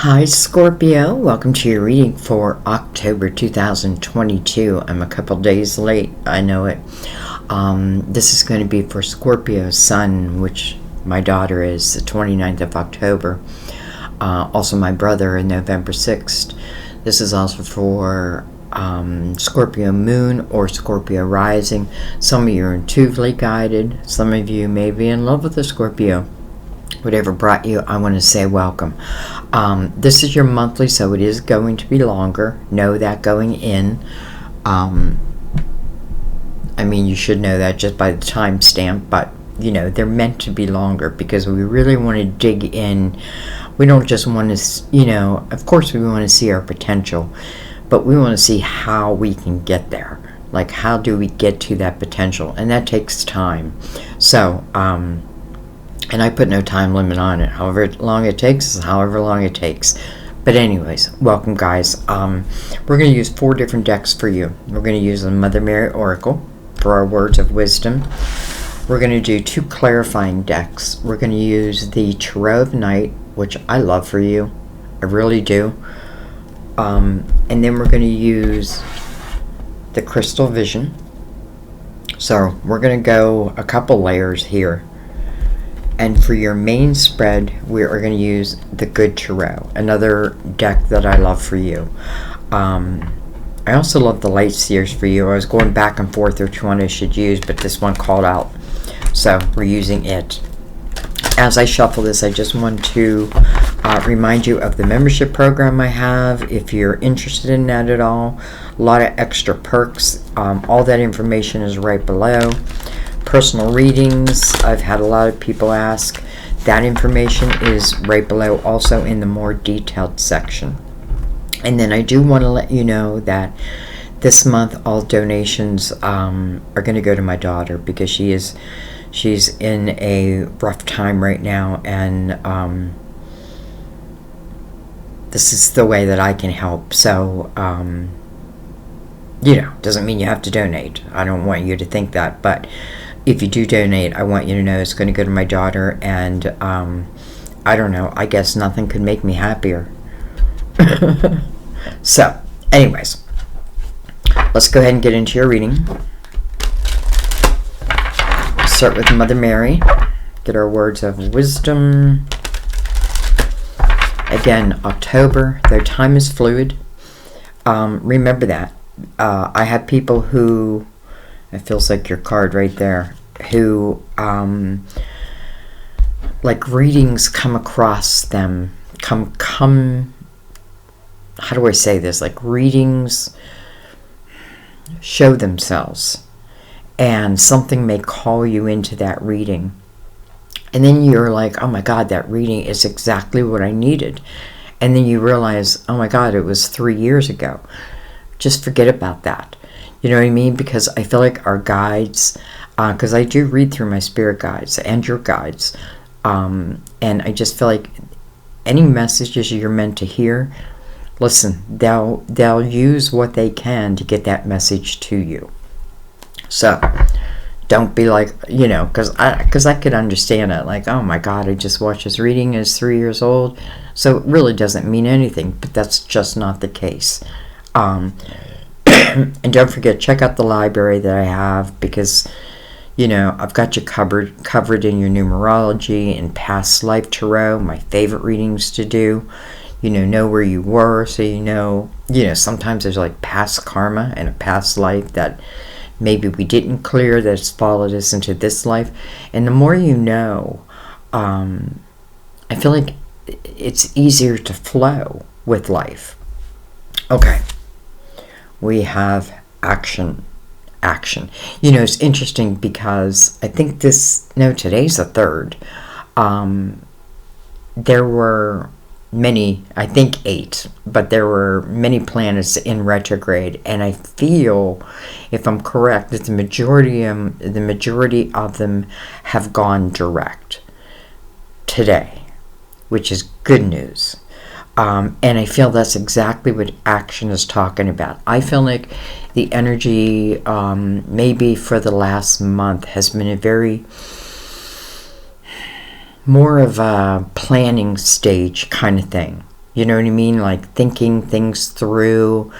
Hi Scorpio, welcome to your reading for October 2022. I'm a couple days late, I know it. This is going to be for Scorpio's sun, which my daughter is the 29th of October. Also my brother in November 6th. This is also for Scorpio moon or Scorpio rising. Some of you are intuitively guided. Some of you may be in love with the Scorpio. Whatever brought you, I want to say welcome. This is your monthly, so it is going to be longer. Know that going in. I mean, you should know that just by the timestamp, but, you know, they're meant to be longer because we really want to dig in. We don't just want to, you know, of course we want to see our potential, but we want to see how we can get there. Like, how do we get to that potential? And that takes time. So, and I put no time limit on it. However long it takes is however long it takes. But anyways, welcome guys. We're going to use 4 different decks for you. We're going to use the Mother Mary Oracle for our words of wisdom. We're going to do 2 clarifying decks. We're going to use the Tarot of Night, which I love for you. I really do. And then we're going to use the Crystal Vision. So we're going to go a couple layers here. And for your main spread, we are going to use the Good Tarot, another deck that I love for you. I also love the Light Seers for you. I was going back and forth which one I should use, but this one called out. So we're using it. As I shuffle this, I just want to remind you of the membership program I have. If you're interested in that at all, a lot of extra perks. All that information is right below. Personal readings, I've had a lot of people ask. That information is right below, also in the more detailed section. And then I do want to let you know that this month all donations are going to go to my daughter because she's in a rough time right now, and this is the way that I can help. So you know, doesn't mean you have to donate. I don't want you to think that, but if you do donate, I want you to know it's going to go to my daughter, and I don't know, I guess nothing could make me happier. So, anyways, let's go ahead and get into your reading. Start with Mother Mary. Get our words of wisdom. Again, October, their time is fluid. Remember that. I have people who, it feels like your card right there, who like readings come across them, come how do I say this, like readings show themselves, and something may call you into that reading, and then you're like, oh my god, that reading is exactly what I needed, and then you realize, oh my god, it was 3 years ago. Just forget about that. You know what I mean? Because I feel like our guides, because I do read through my spirit guides and your guides, and I just feel like any messages you're meant to hear, listen, they'll use what they can to get that message to you. So don't be like, you know, because I could understand it, like, oh my god, I just watched this reading as 3 years old, so it really doesn't mean anything. But that's just not the case. And don't forget, check out the library that I have, because, you know, I've got you covered in your numerology and past life tarot, my favorite readings to do. You know where you were, so you know, sometimes there's like past karma and a past life that maybe we didn't clear that's followed us into this life. And the more you know, I feel like it's easier to flow with life. Okay. We have action. You know, it's interesting because I think today's the 3rd. There were many, I think 8, but there were many planets in retrograde, and I feel, if I'm correct, that the majority of them have gone direct today, which is good news. And I feel that's exactly what action is talking about. I feel like the energy, maybe for the last month, has been a very more of a planning stage kind of thing. You know what I mean? Like thinking things through.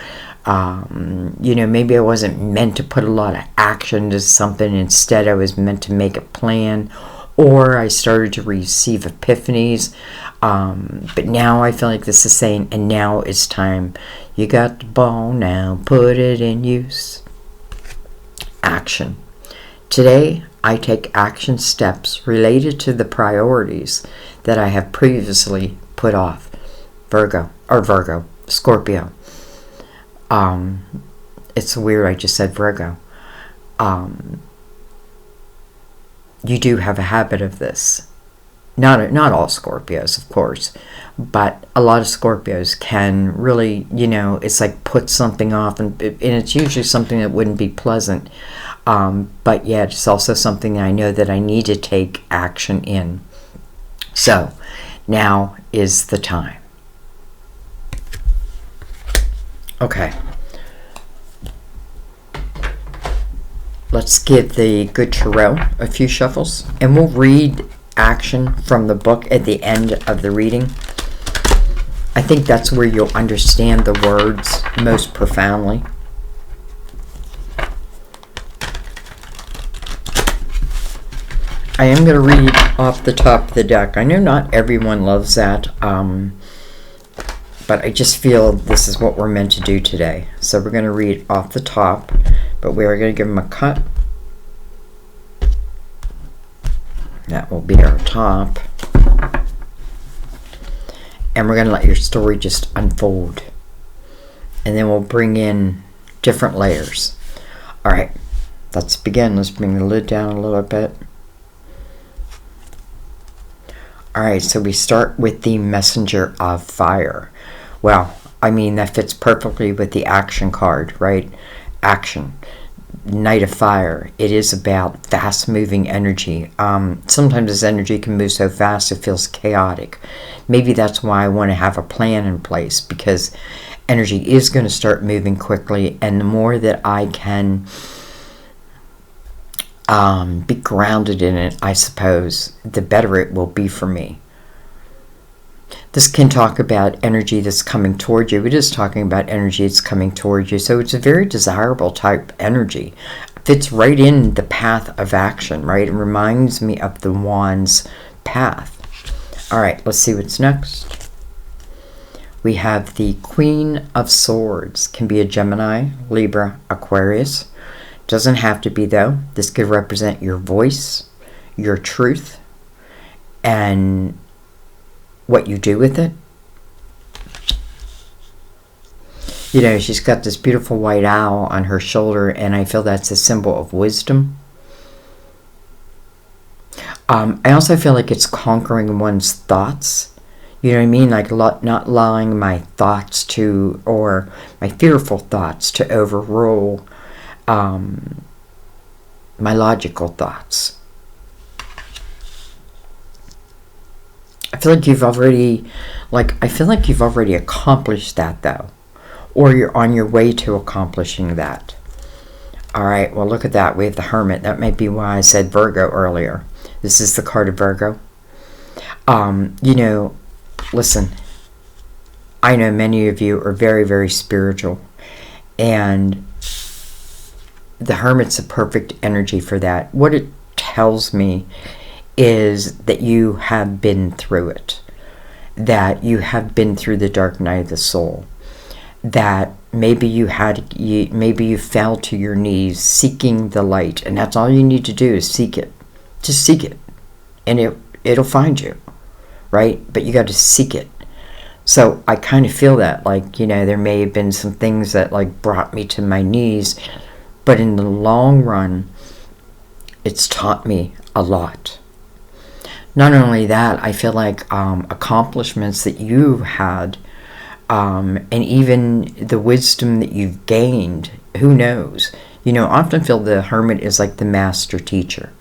You know, maybe I wasn't meant to put a lot of action to something. Instead, I was meant to make a plan. Or I started to receive epiphanies. But now I feel like this is saying, and now it's time. You got the ball now, put it in use. Action. Today, I take action steps related to the priorities that I have previously put off. Scorpio. It's weird I just said Virgo. You do have a habit of this. Not all Scorpios, of course, but a lot of Scorpios can really, you know, it's like put something off, and it's usually something that wouldn't be pleasant. But yeah, it's also something I know that I need to take action in. So now is the time. Okay. Let's give the good tarot a few shuffles, and we'll read action from the book at the end of the reading. I think that's where you'll understand the words most profoundly. I am going to read off the top of the deck. I know not everyone loves that, but I just feel this is what we're meant to do today. So we're going to read off the top, but we are going to give them a cut. That will be our top. And we're going to let your story just unfold. And then we'll bring in different layers. All right, let's begin. Let's bring the lid down a little bit. All right, so we start with the Messenger of Fire. Well, I mean, that fits perfectly with the action card, right? Action. Knight of Fire. It is about fast-moving energy. Sometimes this energy can move so fast it feels chaotic. Maybe that's why I want to have a plan in place, because energy is going to start moving quickly, and the more that I can be grounded in it, I suppose, the better it will be for me. This can talk about energy that's coming toward you. It is talking about energy that's coming toward you. So it's a very desirable type energy. Fits right in the path of action, right? It reminds me of the Wand's path. All right, let's see what's next. We have the Queen of Swords. Can be a Gemini, Libra, Aquarius. Doesn't have to be, though. This could represent your voice, your truth, and what you do with it. You know, she's got this beautiful white owl on her shoulder, and I feel that's a symbol of wisdom. I also feel like it's conquering one's thoughts. You know what I mean? Like not allowing my thoughts to, or my fearful thoughts to overrule my logical thoughts. I feel like you've already accomplished that, though, or you're on your way to accomplishing that. All right, well, look at that. We have the Hermit. That might be why I said Virgo earlier. This is the card of Virgo. You know, listen, I know many of you are very, very spiritual, and the Hermit's a perfect energy for that. What it tells me is that you have been through it, that you have been through the dark night of the soul, that maybe you fell to your knees seeking the light, and that's all you need to do is seek it. Just seek it, and it'll find you, right? But you got to seek it. So I kind of feel that, like, you know, there may have been some things that like brought me to my knees, but in the long run, it's taught me a lot. Not only that, I feel like accomplishments that you've had, and even the wisdom that you've gained, who knows? You know, I often feel the Hermit is like the master teacher.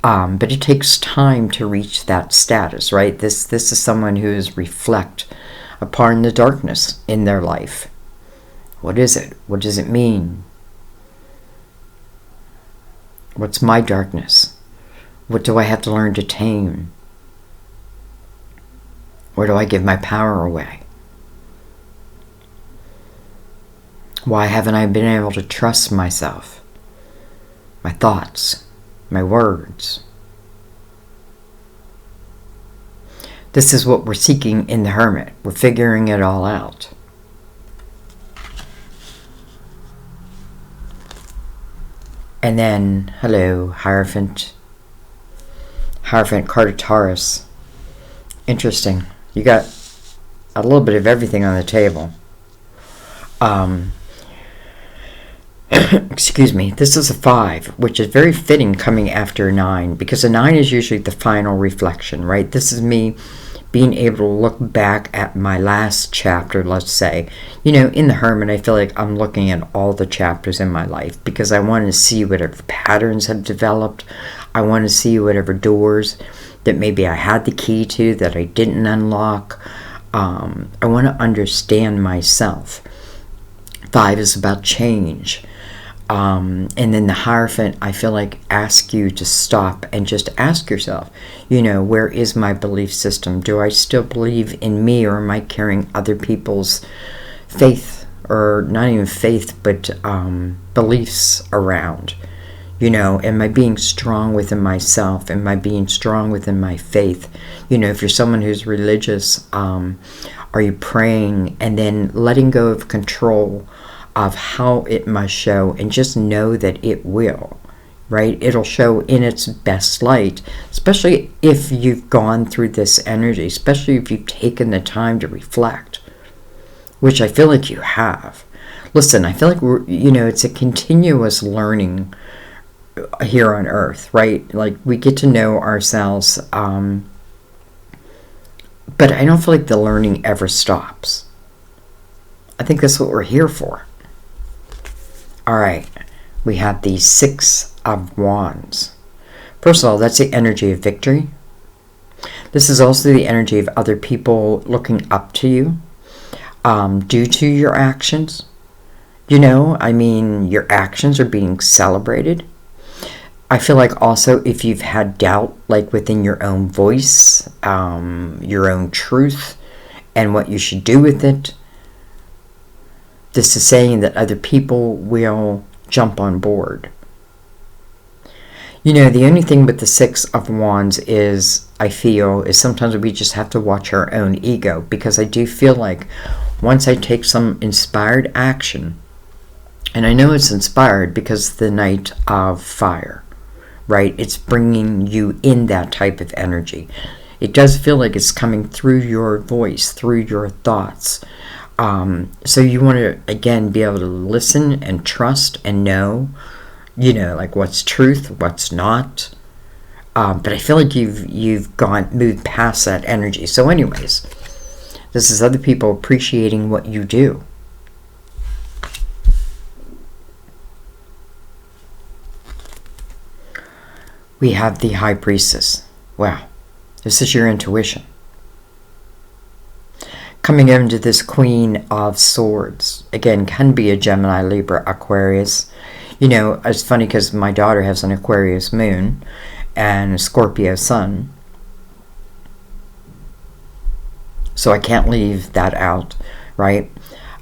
But it takes time to reach that status, right? This is someone who is reflect upon the darkness in their life. What is it? What does it mean? What's my darkness? What do I have to learn to tame? Or do I give my power away? Why haven't I been able to trust myself, my thoughts, my words? This is what we're seeking in the Hermit. We're figuring it all out. And then, hello, Hierophant. Hierophant card of Taurus. Interesting. You got a little bit of everything on the table. Excuse me. This is a 5, which is very fitting coming after a 9, because a 9 is usually the final reflection, right? This is me being able to look back at my last chapter, let's say. You know, in the Hermit, I feel like I'm looking at all the chapters in my life because I want to see whatever patterns have developed. I want to see whatever doors that maybe I had the key to that I didn't unlock. I want to understand myself. 5 is about change. And then the Hierophant, I feel like, ask you to stop and just ask yourself, you know, where is my belief system? Do I still believe in me, or am I carrying other people's faith, or not even faith, but beliefs around? You know, am I being strong within myself? Am I being strong within my faith? You know, if you're someone who's religious, are you praying and then letting go of control of how it must show, and just know that it will, right? It'll show in its best light, especially if you've gone through this energy, especially if you've taken the time to reflect, which I feel like you have. Listen, I feel like we're, you know, it's a continuous learning here on Earth, right? Like, we get to know ourselves, but I don't feel like the learning ever stops. I think that's what we're here for. All right, we have the 6 of Wands. First of all, that's the energy of victory. This is also the energy of other people looking up to you due to your actions. You know, I mean, your actions are being celebrated. I feel like also if you've had doubt, like within your own voice, your own truth, and what you should do with it, this is saying that other people will jump on board. You know, the only thing with the 6 of Wands is, I feel, is sometimes we just have to watch our own ego, because I do feel like once I take some inspired action, and I know it's inspired because the Knight of Fire, right? It's bringing you in that type of energy. It does feel like it's coming through your voice, through your thoughts. So you want to, again, be able to listen and trust and know, you know, like what's truth, what's not. But I feel like you've moved past that energy. So anyways, this is other people appreciating what you do. We have the High Priestess. Wow, this is your intuition. Coming into this Queen of Swords, again, can be a Gemini, Libra, Aquarius. You know, it's funny because my daughter has an Aquarius moon and a Scorpio sun. So I can't leave that out, right?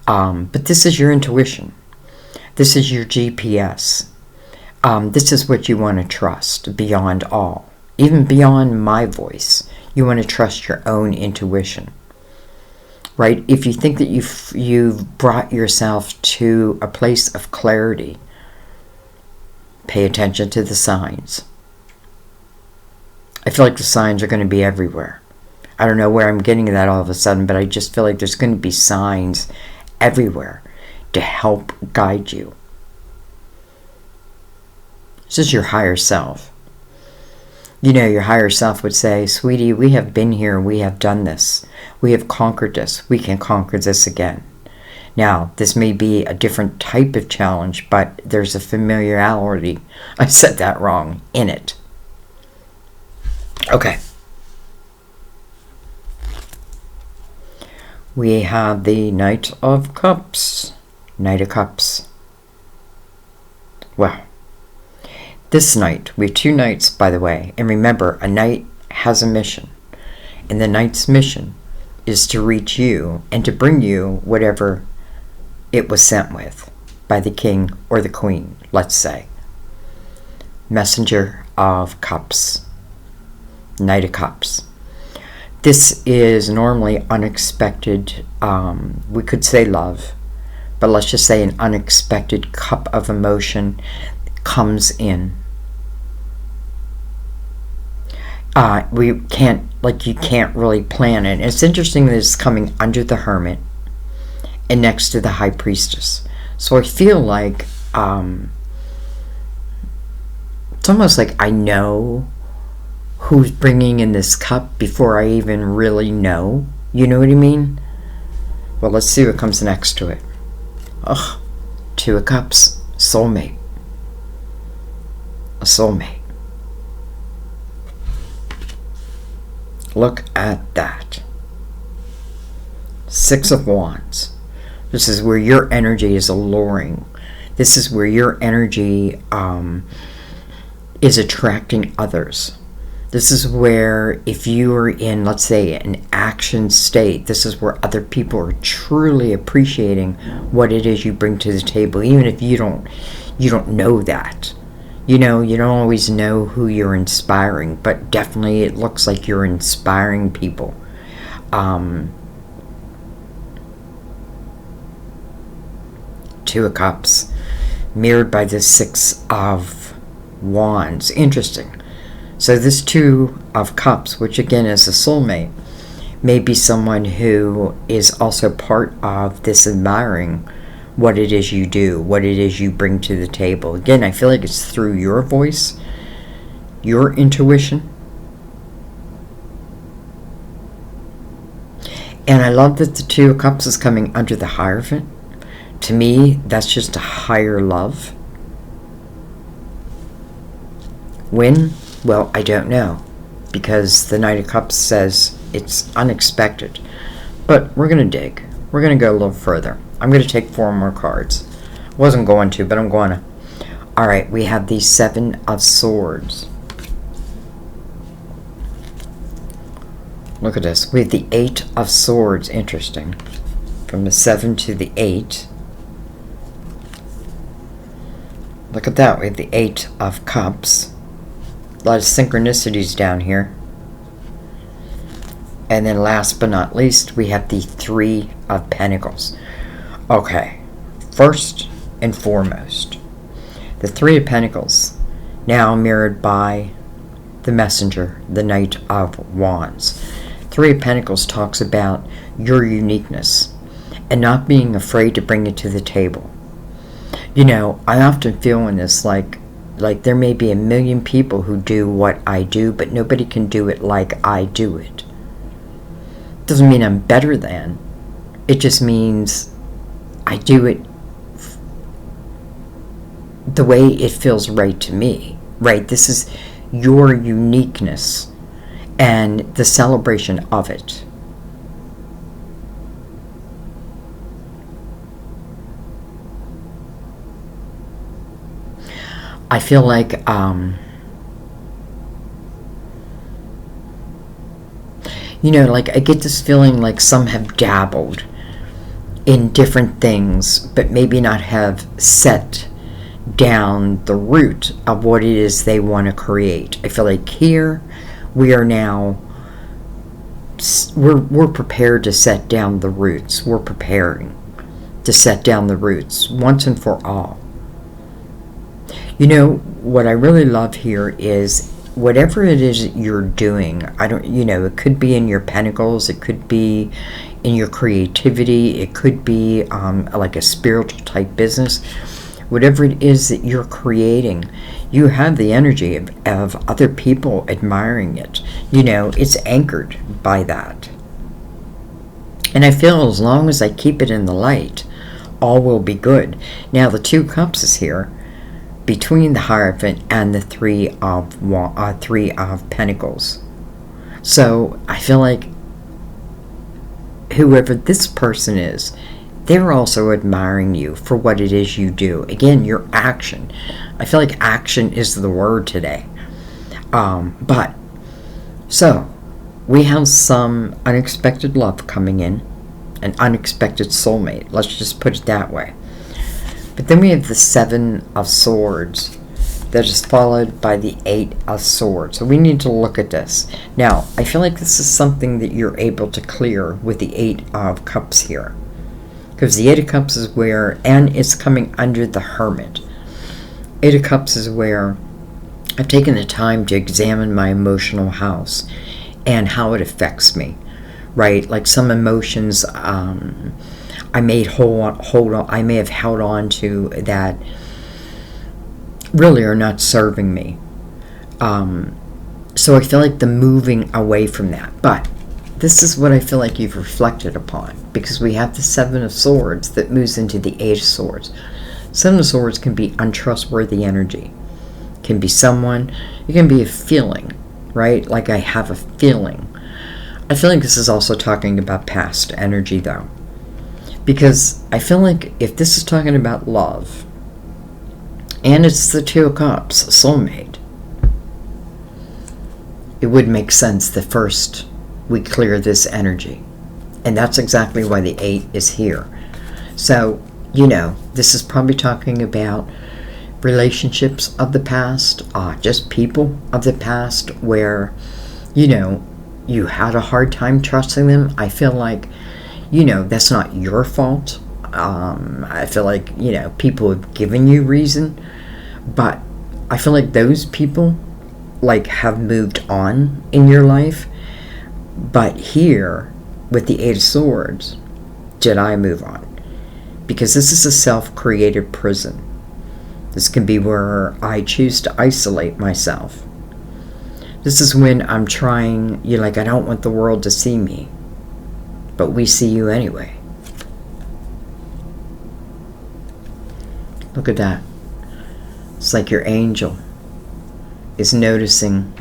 But this is your intuition. This is your GPS. This is what you want to trust beyond all. Even beyond my voice, you want to trust your own intuition. Right? If you think that you've brought yourself to a place of clarity, pay attention to the signs. I feel like the signs are going to be everywhere. I don't know where I'm getting that all of a sudden, but I just feel like there's going to be signs everywhere to help guide you. This is your higher self. You know, your higher self would say, sweetie, we have been here, we have done this. We have conquered this. We can conquer this again. Now, this may be a different type of challenge, but there's a familiarity, I said that wrong, in it. Okay. We have the Knight of Cups. Knight of Cups. Wow. This knight, we have 2 knights, by the way, and remember, a knight has a mission, and the knight's mission is to reach you and to bring you whatever it was sent with by the king or the queen, let's say. Messenger of Cups, Knight of Cups. This is normally unexpected, we could say love, but let's just say an unexpected cup of emotion comes in. You can't really plan it. It's interesting that it's coming under the Hermit and next to the High Priestess. So I feel like it's almost like I know who's bringing in this cup before I even really know. You know what I mean? Well, let's see what comes next to it. Ugh, Two of Cups, soulmate. A soulmate. Look at that. Six of Wands. This is where your energy is alluring. This is where your energy is attracting others. This is where, if you are in, let's say, an action state, this is where other people are truly appreciating what it is you bring to the table, even if you don't know that. You know, you don't always know who you're inspiring, but definitely it looks like you're inspiring people. Two of Cups, mirrored by the Six of Wands. Interesting. So this Two of Cups, which again is a soulmate, may be someone who is also part of this admiring what it is you do, what it is you bring to the table. Again, I feel like it's through your voice, your intuition. And I love that the Two of Cups is coming under the Hierophant. To me, that's just a higher love. When? Well, I don't know, because the Knight of Cups says it's unexpected. But we're going to dig. We're going to go a little further. I'm going to take 4 more cards. Wasn't going to, but I'm going to. All right, we have the Seven of Swords. Look at this. We have the Eight of Swords. Interesting. From the 7 to the 8. Look at that. We have the Eight of Cups. A lot of synchronicities down here. And then last but not least, we have the Three of Pentacles. Okay, first and foremost, the Three of Pentacles, now mirrored by the Messenger, the Knight of Wands. Three of Pentacles talks about your uniqueness and not being afraid to bring it to the table. You know, I often feel in this like there may be a million people who do what I do, but nobody can do it like I do it. Doesn't mean I'm better than. It just means I do it the way it feels right to me. Right? This is your uniqueness and the celebration of it. I feel like you know, like I get this feeling like some have dabbled in different things, but maybe not have set down the root of what it is they want to create. I feel like here we are now, we're prepared to set down the roots. We're preparing to set down the roots once and for all. You know, what I really love here is whatever it is that you're doing, it could be in your pentacles, it could be in your creativity, it could be like a spiritual type business. Whatever it is that you're creating, you have the energy of other people admiring it. You know, it's anchored by that. And I feel as long as I keep it in the light, all will be good. Now, the Two Cups is here, between the Hierophant and the Three of Pentacles. So I feel like whoever this person is, they're also admiring you for what it is you do. Again, your action. I feel like action is the word today. So we have some unexpected love coming in, an unexpected soulmate. Let's just put it that way. But then we have the Seven of Swords that is followed by the Eight of Swords. So we need to look at this. Now, I feel like this is something that you're able to clear with the Eight of Cups here. Because the Eight of Cups is where, and it's coming under the Hermit. Eight of Cups is where I've taken the time to examine my emotional house and how it affects me, right? Like some emotions I may have held on to that really are not serving me. So I feel like the moving away from that. But this is what I feel like you've reflected upon, because we have the Seven of Swords that moves into the Eight of Swords. Seven of Swords can be untrustworthy energy. It can be someone, it can be a feeling, right? Like I have a feeling. I feel like this is also talking about past energy though. Because I feel like if this is talking about love, and it's the Two of Cups, soulmate, it would make sense that first we clear this energy. And that's exactly why the 8 is here. So, you know, this is probably talking about relationships of the past, just people of the past where, you know, you had a hard time trusting them. I feel like, you know, that's not your fault. I feel like, you know, people have given you reason, but I feel like those people, like, have moved on in your life. But here, with the Eight of Swords, did I move on? Because this is a self-created prison. This can be where I choose to isolate myself. This is when I'm trying, you're like, I don't want the world to see me. But we see you anyway. Look at that. It's like your angel is noticing.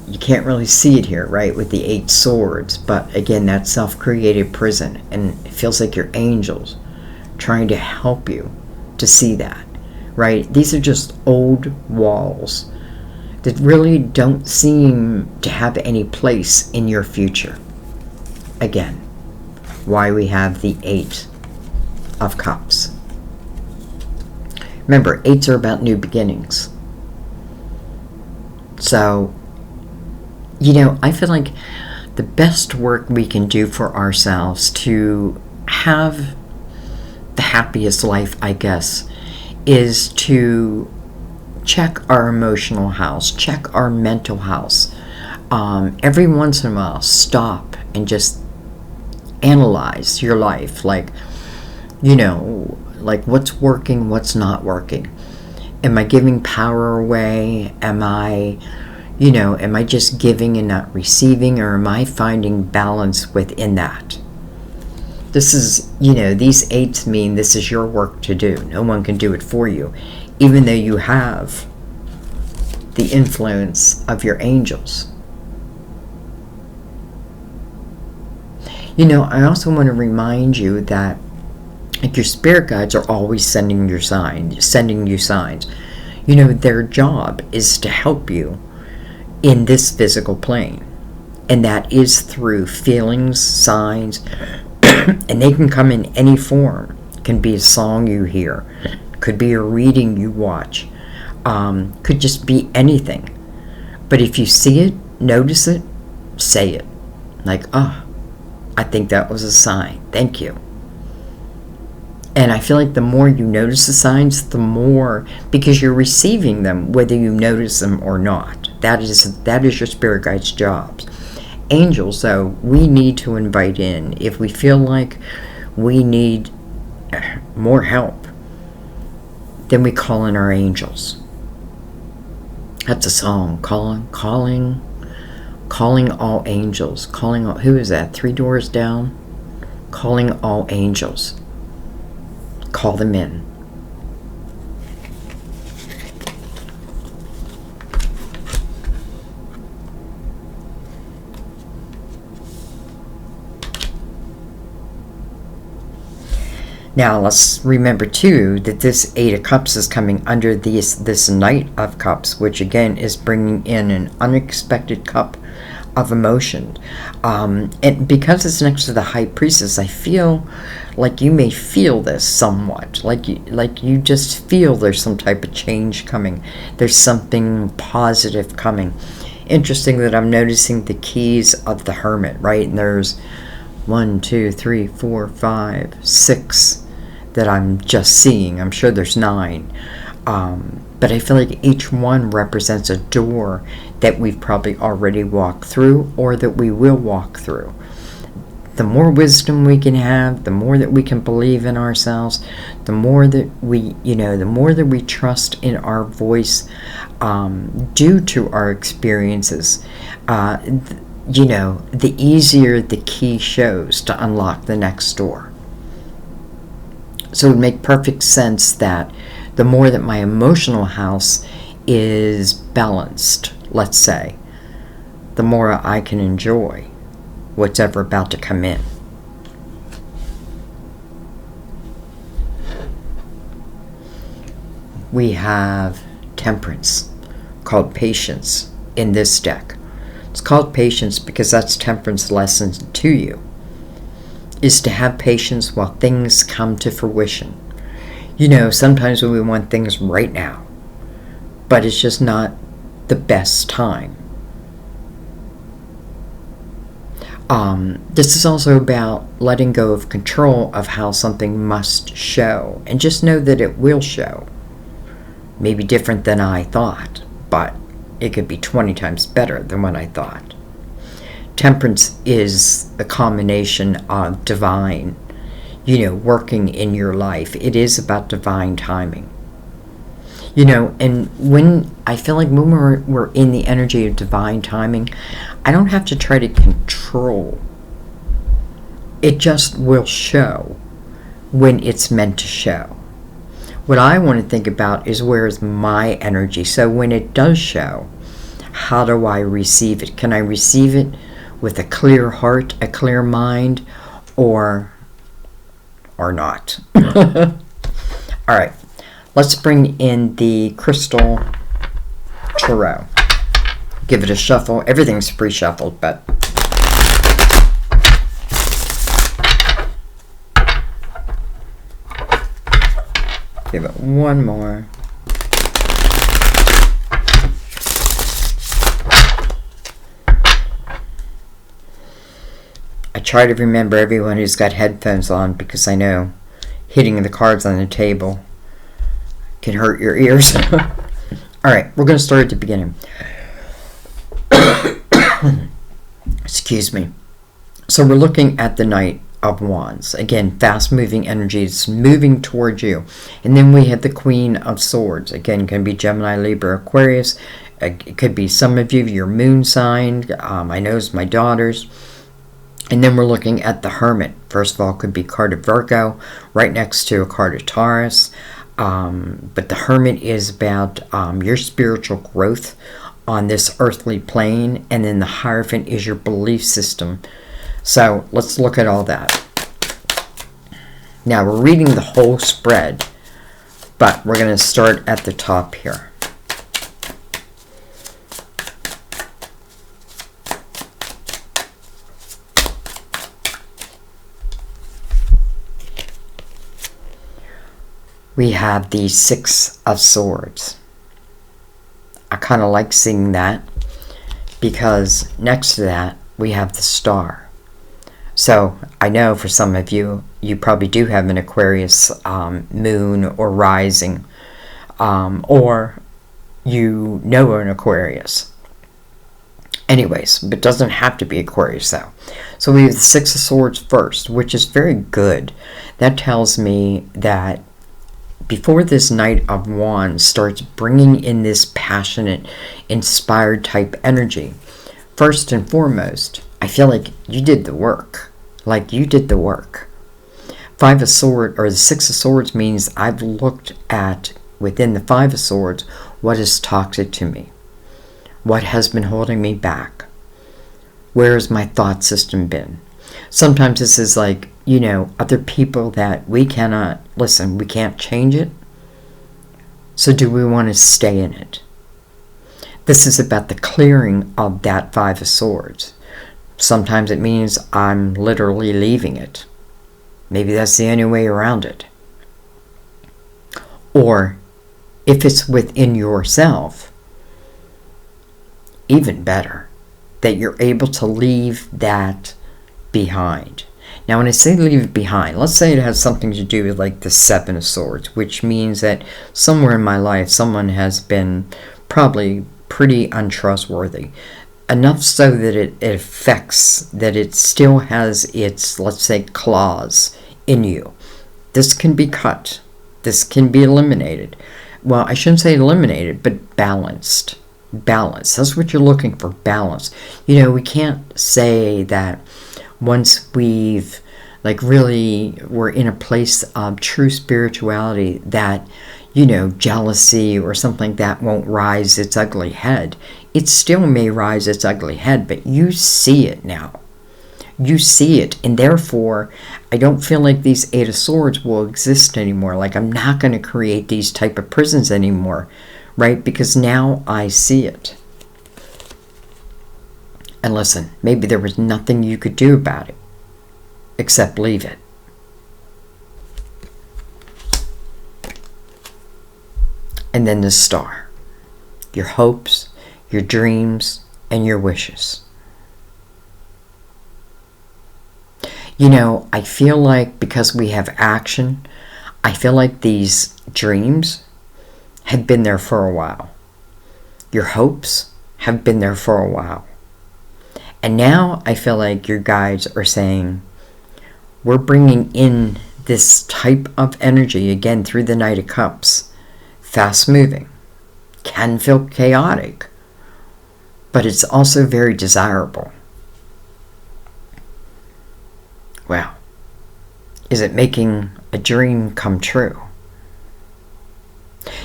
You can't really see it here, right, with the 8 swords. But again, that's self-created prison. And it feels like your angels trying to help you to see that, right? These are just old walls that really don't seem to have any place in your future. Again, why we have the 8 of Cups. Remember, 8s are about new beginnings. So, you know, I feel like the best work we can do for ourselves to have the happiest life, I guess, is to check our emotional house, check our mental house. Every once in a while, stop and just analyze your life. Like, you know, like what's working, what's not working. Am I giving power away? Am I just giving and not receiving? Or am I finding balance within that? This is, you know, these 8s mean this is your work to do. No one can do it for you. Even though you have the influence of your angels. You know, I also want to remind you that, like, your spirit guides are always sending you signs. You know, their job is to help you in this physical plane. And that is through feelings, signs, and they can come in any form. It can be a song you hear, could be a reading you watch, could just be anything. But if you see it, notice it, say it. Like, I think that was a sign. Thank you. And I feel like the more you notice the signs, the more, because you're receiving them, whether you notice them or not. That is your spirit guide's jobs. Angels, though, we need to invite in. If we feel like we need more help, then we call in our angels. That's a song. Calling all angels. Who is that? 3 Doors Down? Calling all angels. Call them in. Now, let's remember, too, that this 8 of Cups is coming under this Knight of Cups, which, again, is bringing in an unexpected cup of emotion. And because it's next to the High Priestess, I feel like you may feel this somewhat. Like you just feel there's some type of change coming. There's something positive coming. Interesting that I'm noticing the keys of the Hermit, right? And there's 1, 2, 3, 4, 5, 6 that I'm just seeing. I'm sure there's 9. But I feel like each one represents a door that we've probably already walked through or that we will walk through. The more wisdom we can have, the more that we can believe in ourselves, the more that the more that we trust in our voice due to our experiences, the easier the key shows to unlock the next door. So it would make perfect sense that the more that my emotional house is balanced, let's say, the more I can enjoy what's ever about to come in. We have Temperance, called Patience, in this deck. It's called Patience because that's Temperance lesson to you, is to have patience while things come to fruition. Sometimes we want things right now, but it's just not the best time. This is also about letting go of control of how something must show, and just know that it will show. Maybe different than I thought, but it could be 20 times better than what I thought. Temperance is a combination of divine, working in your life. It is about divine timing. And when I feel like when we're in the energy of divine timing, I don't have to try to control. It just will show when it's meant to show. What I want to think about is, where's my energy? So when it does show, how do I receive it? Can I receive it with a clear heart, a clear mind, or not? All right, let's bring in the Crystal Tarot. Give it a shuffle. Everything's pre-shuffled, but give it one more. I try to remember everyone who's got headphones on, because I know hitting the cards on the table can hurt your ears. Alright, we're going to start at the beginning. Excuse me. So we're looking at the Knight of Wands. Again, fast-moving energy. It's moving towards you. And then we have the Queen of Swords. Again, can be Gemini, Libra, Aquarius. It could be some of you, your moon sign. I know it's my daughter's. And then we're looking at the Hermit. First of all, could be card of Virgo, right next to a card of Taurus. But the Hermit is about your spiritual growth on this earthly plane. And then the Hierophant is your belief system. So let's look at all that. Now we're reading the whole spread, but we're going to start at the top here. We have the Six of Swords. I kind of like seeing that because next to that we have the Star. So I know for some of you, you probably do have an Aquarius moon or rising, or you know an Aquarius. Anyways, but it doesn't have to be Aquarius though. So we have the Six of Swords first, which is very good. That tells me that before this Knight of Wands starts bringing in this passionate, inspired type energy, first and foremost, I feel like you did the work. Like you did the work. Five of Swords, or the Six of Swords, means I've looked at, within the Five of Swords, what is toxic to me. What has been holding me back. Where has my thought system been? Sometimes this is like, other people that we cannot, listen, we can't change it. So do we want to stay in it? This is about the clearing of that Five of Swords. Sometimes it means I'm literally leaving it. Maybe that's the only way around it. Or if it's within yourself, even better, that you're able to leave that behind. Now, when I say leave it behind, let's say it has something to do with like the Seven of Swords, which means that somewhere in my life, someone has been probably pretty untrustworthy. Enough so that it affects, that it still has its, let's say, claws in you. This can be cut. This can be eliminated. Well, I shouldn't say eliminated, but balanced. Balance. That's what you're looking for, balance. You know, we can't say that once we've, like, really, we're in a place of true spirituality that, you know, jealousy or something like that won't rise its ugly head. It still may rise its ugly head, but you see it now. You see it, and therefore, I don't feel like these Eight of Swords will exist anymore. Like, I'm not going to create these type of prisons anymore, right? Because now I see it. And listen, maybe there was nothing you could do about it, except leave it. And then the Star. Your hopes, your dreams, and your wishes. You know, I feel like because we have action, I feel like these dreams have been there for a while. Your hopes have been there for a while. And now I feel like your guides are saying, we're bringing in this type of energy, again, through the Knight of Cups. Fast moving. Can feel chaotic. But it's also very desirable. Well, is it making a dream come true?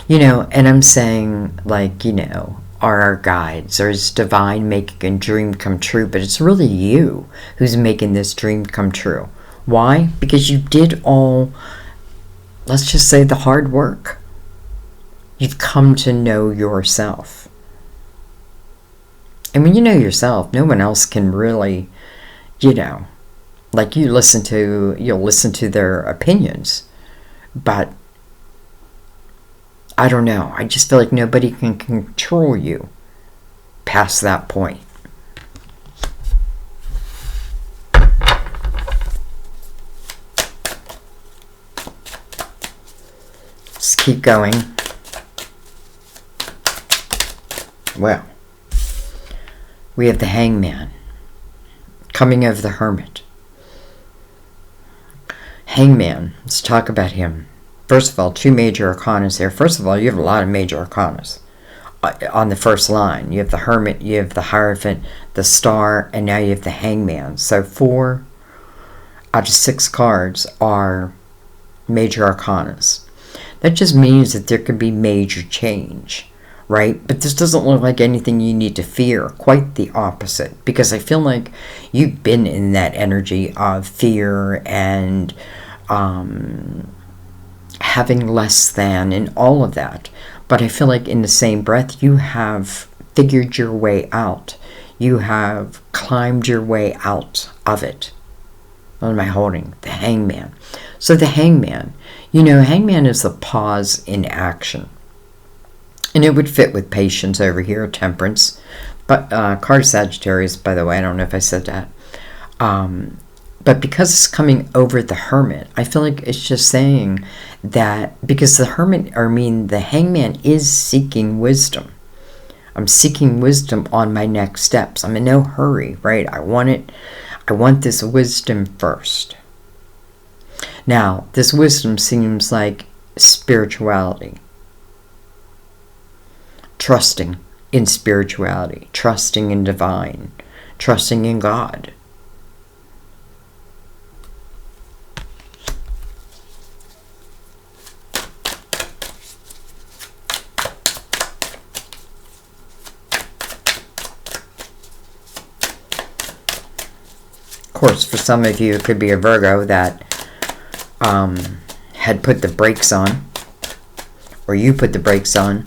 You know, and I'm saying, like, you know, are our guides, or is divine making a dream come true? But it's really you who's making this dream come true. Why? Because you did all, let's just say, the hard work. You've come to know yourself. And when you know yourself, no one else can really, you know, like you'll listen to their opinions, but I don't know. I just feel like nobody can control you past that point. Let's keep going. Well, we have the Hangman coming of the Hermit. Hangman, let's talk about him. First of all, two major arcanas there. First of all, you have a lot of major arcanas on the first line. You have the Hermit, you have the Hierophant, the Star, and now you have the Hangman. So 4 out of 6 cards are major arcanas. That just means that there could be major change, right? But this doesn't look like anything you need to fear. Quite the opposite. Because I feel like you've been in that energy of fear and having less than and all of that. But I feel like in the same breath, you have figured your way out. You have climbed your way out of it. What am I holding? The Hangman. So the Hangman, you know, Hangman is the pause in action. And it would fit with Patience over here, Temperance. But card Sagittarius, by the way, I don't know if I said that. But because it's coming over the Hermit, I feel like it's just saying that because the Hermit, the Hangman is seeking wisdom. I'm seeking wisdom on my next steps. I'm in no hurry, right? I want this wisdom first. Now, this wisdom seems like spirituality. Trusting in spirituality, trusting in divine, trusting in God. Of course, for some of you, it could be a Virgo that had put the brakes on, or you put the brakes on.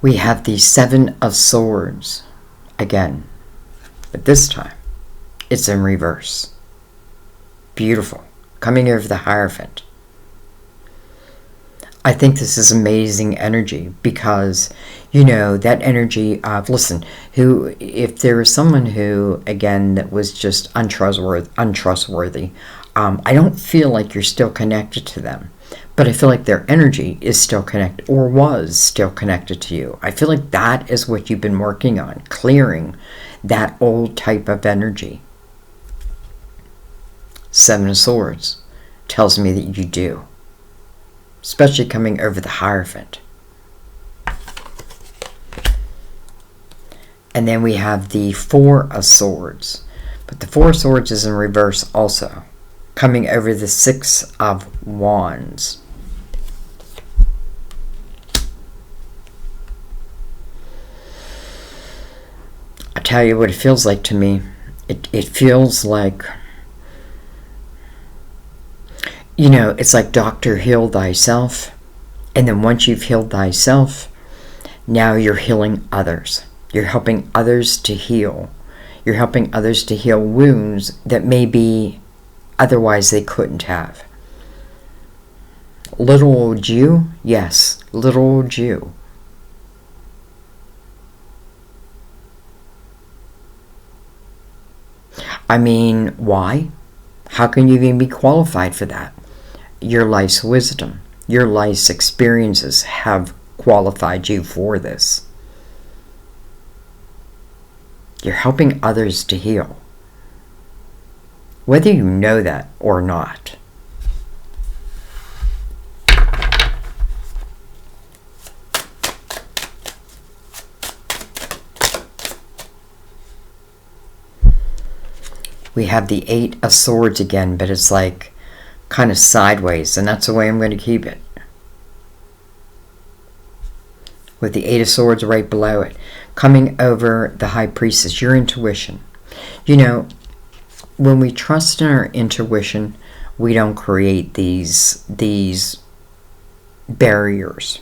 We have the Seven of Swords again, but this time it's in reverse. Beautiful. Coming over the Hierophant. I think this is amazing energy because, you know, that energy of, listen, if there was someone who, again, that was just untrustworthy, I don't feel like you're still connected to them, but I feel like their energy is still connected, or was still connected to you. I feel like that is what you've been working on, clearing that old type of energy. Seven of Swords tells me that you do. Especially coming over the Hierophant. And then we have the Four of Swords. But the Four of Swords is in reverse also. Coming over the Six of Wands. I tell you what it feels like to me. It feels like, you know, it's like Doctor, heal thyself. And then once you've healed thyself, now you're healing others. You're helping others to heal. You're helping others to heal wounds that maybe otherwise they couldn't have. Little old you? Yes, little old you. I mean, why? How can you even be qualified for that? Your life's wisdom, your life's experiences have qualified you for this. You're helping others to heal, whether you know that or not. We have the Eight of Swords again, but it's like kind of sideways, and that's the way I'm going to keep it. With the Eight of Swords right below it. Coming over the High Priestess, your intuition. You know, when we trust in our intuition, we don't create these barriers.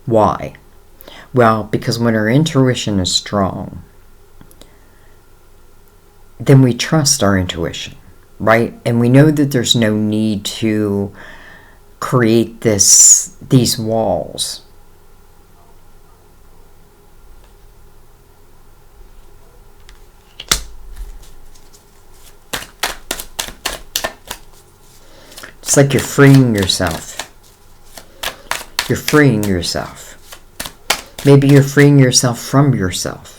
Why? Well, because when our intuition is strong, then we trust our intuition, right? And we know that there's no need to create these walls. It's like you're freeing yourself. You're freeing yourself. Maybe you're freeing yourself from yourself.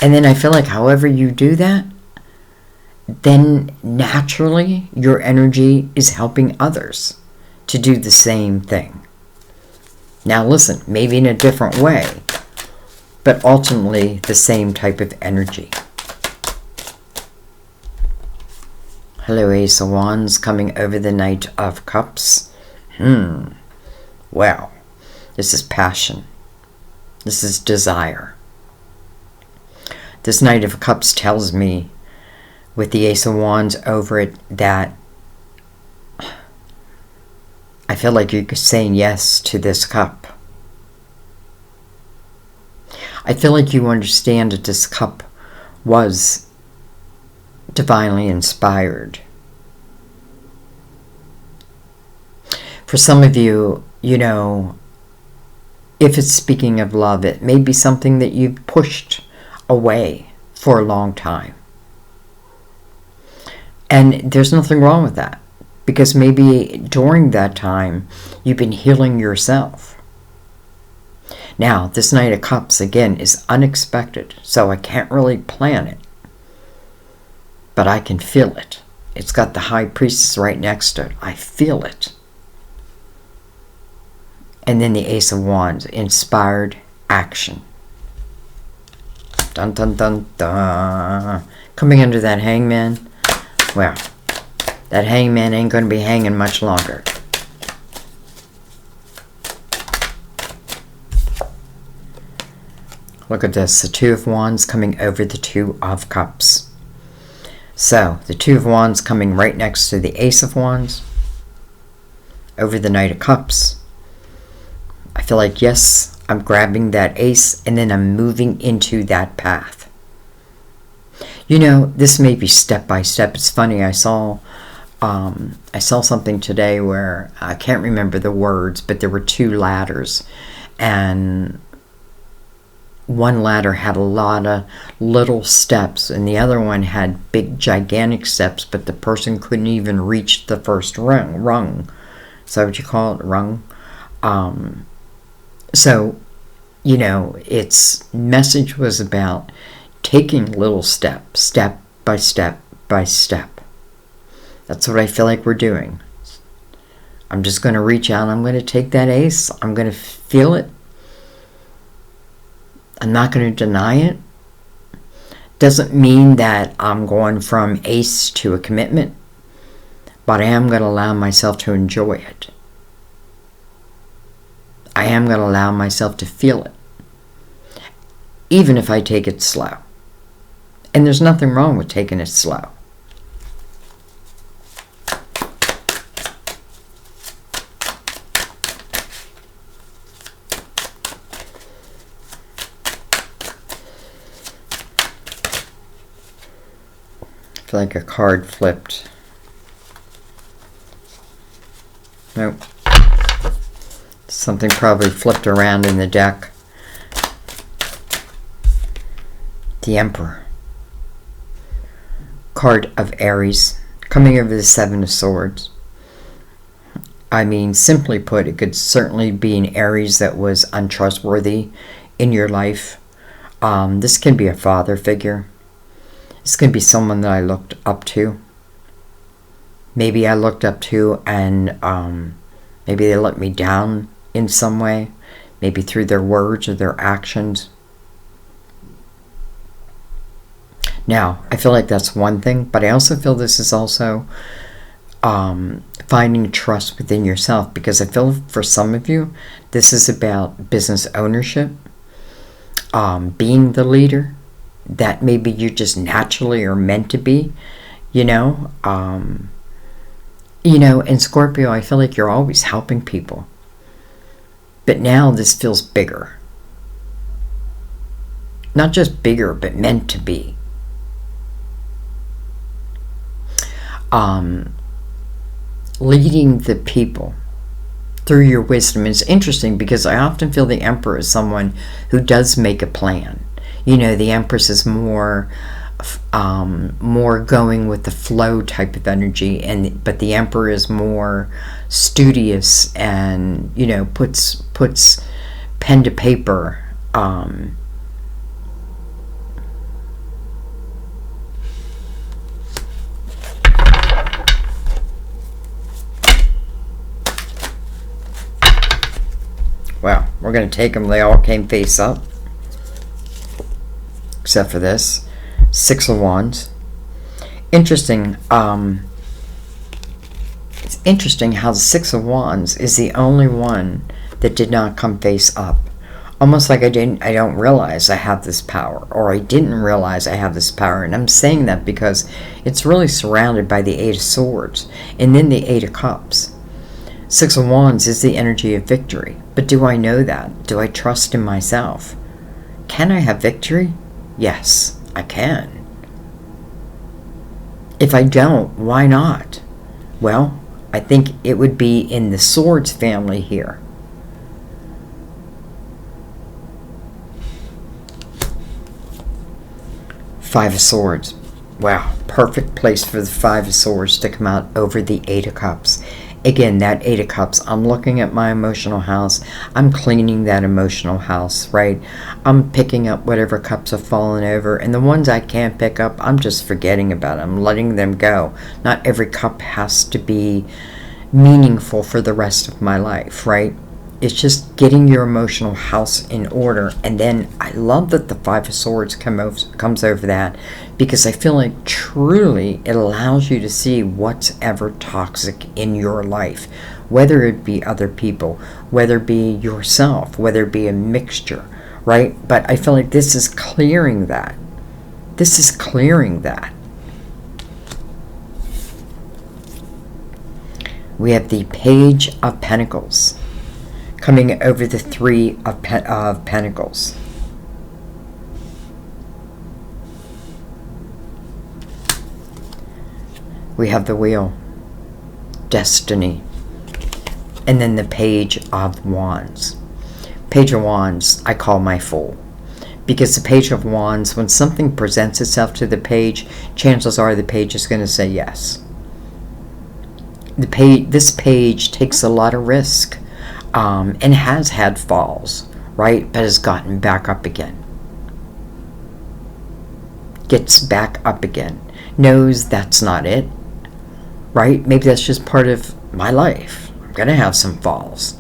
And then I feel like however you do that, then naturally your energy is helping others to do the same thing. Now listen, maybe in a different way, but ultimately the same type of energy. Hello, Ace of Wands, coming over the Knight of Cups. Wow. This is passion. This is desire. This Knight of Cups tells me, with the Ace of Wands over it, that I feel like you're saying yes to this cup. I feel like you understand that this cup was divinely inspired. For some of you, you know, if it's speaking of love, it may be something that you've pushed away for a long time. And there's nothing wrong with that, because maybe during that time you've been healing yourself. Now, this Knight of Cups again is unexpected, so I can't really plan it, but I can feel it. It's got the High Priestess right next to it. I feel it. And then the Ace of Wands, inspired action. Dun dun dun dun. Coming under that Hangman. Well, that Hangman ain't going to be hanging much longer. Look at this. The Two of Wands coming over the Two of Cups. So, the Two of Wands coming right next to the Ace of Wands. over the Knight of Cups. I feel like, yes, I'm grabbing that ace and then I'm moving into that path. You know, this may be step by step. It's funny, I saw something today where I can't remember the words, but there were two ladders, and one ladder had a lot of little steps and the other one had big gigantic steps, but the person couldn't even reach the first rung. Is that what you call it? Rung? So, you know, its message was about taking little steps, step by step by step. That's what I feel like we're doing. I'm just going to reach out. I'm going to take that ace. I'm going to feel it. I'm not going to deny it. Doesn't mean that I'm going from ace to a commitment, but I am going to allow myself to enjoy it. I am going to allow myself to feel it, even if I take it slow. And there's nothing wrong with taking it slow. I feel like a card flipped. Nope. Something probably flipped around in the deck. The Emperor. Card of Aries. Coming over the Seven of Swords. I mean, simply put, it could certainly be an Aries that was untrustworthy in your life. This can be a father figure. This can be someone that I looked up to. Maybe I looked up to and maybe they let me down in some way. Maybe through their words or their actions. Now, I feel like that's one thing, but I also feel this is also finding trust within yourself, because I feel for some of you, this is about business ownership, being the leader that maybe you just naturally are meant to be, you know. In Scorpio, I feel like you're always helping people. But now this feels bigger. Not just bigger, but meant to be. Leading the people through your wisdom is interesting, because I often feel the Emperor is someone who does make a plan. You know, the Empress is more going with the flow type of energy, but the Emperor is more studious and, you know, puts pen to paper. Well, we're going to take them. They all came face up. Except for this. Six of Wands. Interesting. It's interesting how the Six of Wands is the only one that did not come face up. Almost like I don't realize I have this power. Or I didn't realize I have this power. And I'm saying that because it's really surrounded by the Eight of Swords. And then the Eight of Cups. Six of Wands is the energy of victory. But do I know that? Do I trust in myself? Can I have victory? Yes, I can. If I don't, why not? Well, I think it would be in the Swords family here. Five of Swords. Wow, perfect place for the Five of Swords to come out over the Eight of Cups. Again, that Eight of Cups, I'm looking at my emotional house. I'm cleaning that emotional house, right? I'm picking up whatever cups have fallen over. And the ones I can't pick up, I'm just forgetting about them. I'm letting them go. Not every cup has to be meaningful for the rest of my life, right? It's just getting your emotional house in order. And then I love that the Five of Swords comes over that, because I feel like truly it allows you to see what's ever toxic in your life, whether it be other people, whether it be yourself, whether it be a mixture, right? But I feel like this is clearing that. This is clearing that. we have the Page of Pentacles coming over the Three of Pentacles. We have the Wheel, Destiny, and then the Page of Wands. Page of Wands, I call my Fool. Because the Page of Wands, when something presents itself to the page, chances are the page is going to say yes. This page takes a lot of risk, and has had falls, right? But has gotten back up again. Gets back up again. Knows that's not it, right? Maybe that's just part of my life. I'm going to have some falls.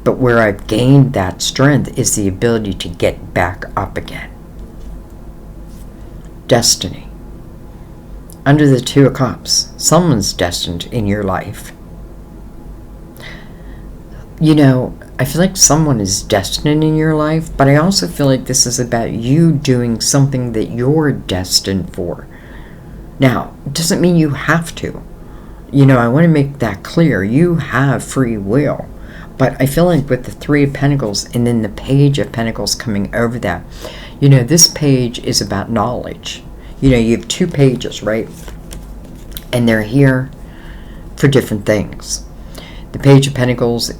But where I've gained that strength is the ability to get back up again. Destiny. Under the Two of Cups, someone's destined in your life. You know, I feel like someone is destined in your life, but I also feel like this is about you doing something that you're destined for. Now, it doesn't mean you have to. You know, I want to make that clear. You have free will. But I feel like with the Three of Pentacles and then the Page of Pentacles coming over that, you know, this page is about knowledge. You know, you have two pages, right? And they're here for different things. The Page of Pentacles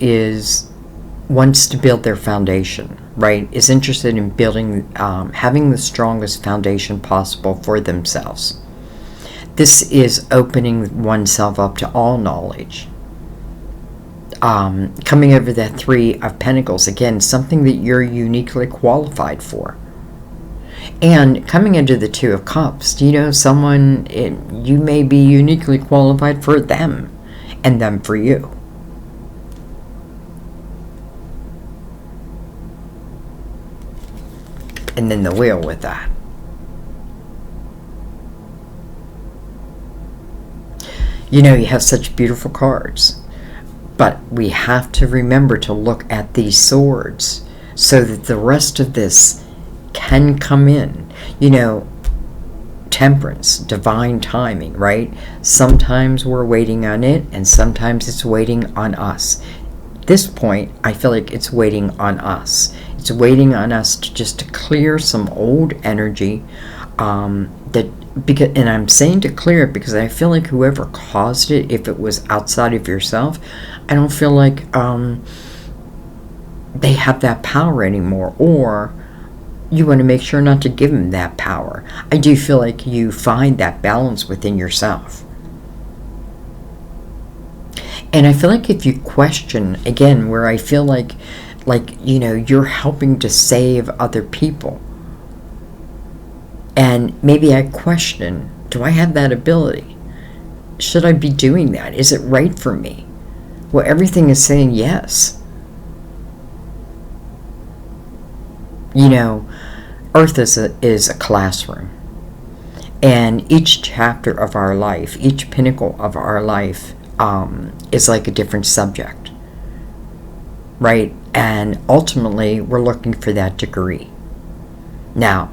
wants to build their foundation, right? Is interested in building, having the strongest foundation possible for themselves. This is opening oneself up to all knowledge. Coming over that Three of Pentacles, again, something that you're uniquely qualified for. And coming into the Two of Cups, you know, someone, you may be uniquely qualified for them, and them for you. And then the Wheel with that. You know, you have such beautiful cards. But we have to remember to look at these swords so that the rest of this can come in. You know, temperance, divine timing, right? Sometimes we're waiting on it, and sometimes it's waiting on us. At this point, I feel like it's waiting on us. It's waiting on us to clear some old energy, and I'm saying to clear it because I feel like whoever caused it, if it was outside of yourself, I don't feel like they have that power anymore, or you want to make sure not to give them that power. I do feel like you find that balance within yourself. And I feel like if you question, again, where I feel like, you know, you're helping to save other people. And maybe I question, do I have that ability? Should I be doing that? Is it right for me? Well, everything is saying yes. You know, Earth is a classroom. And each chapter of our life, each pinnacle of our life is like a different subject. Right? And ultimately, we're looking for that degree. Now,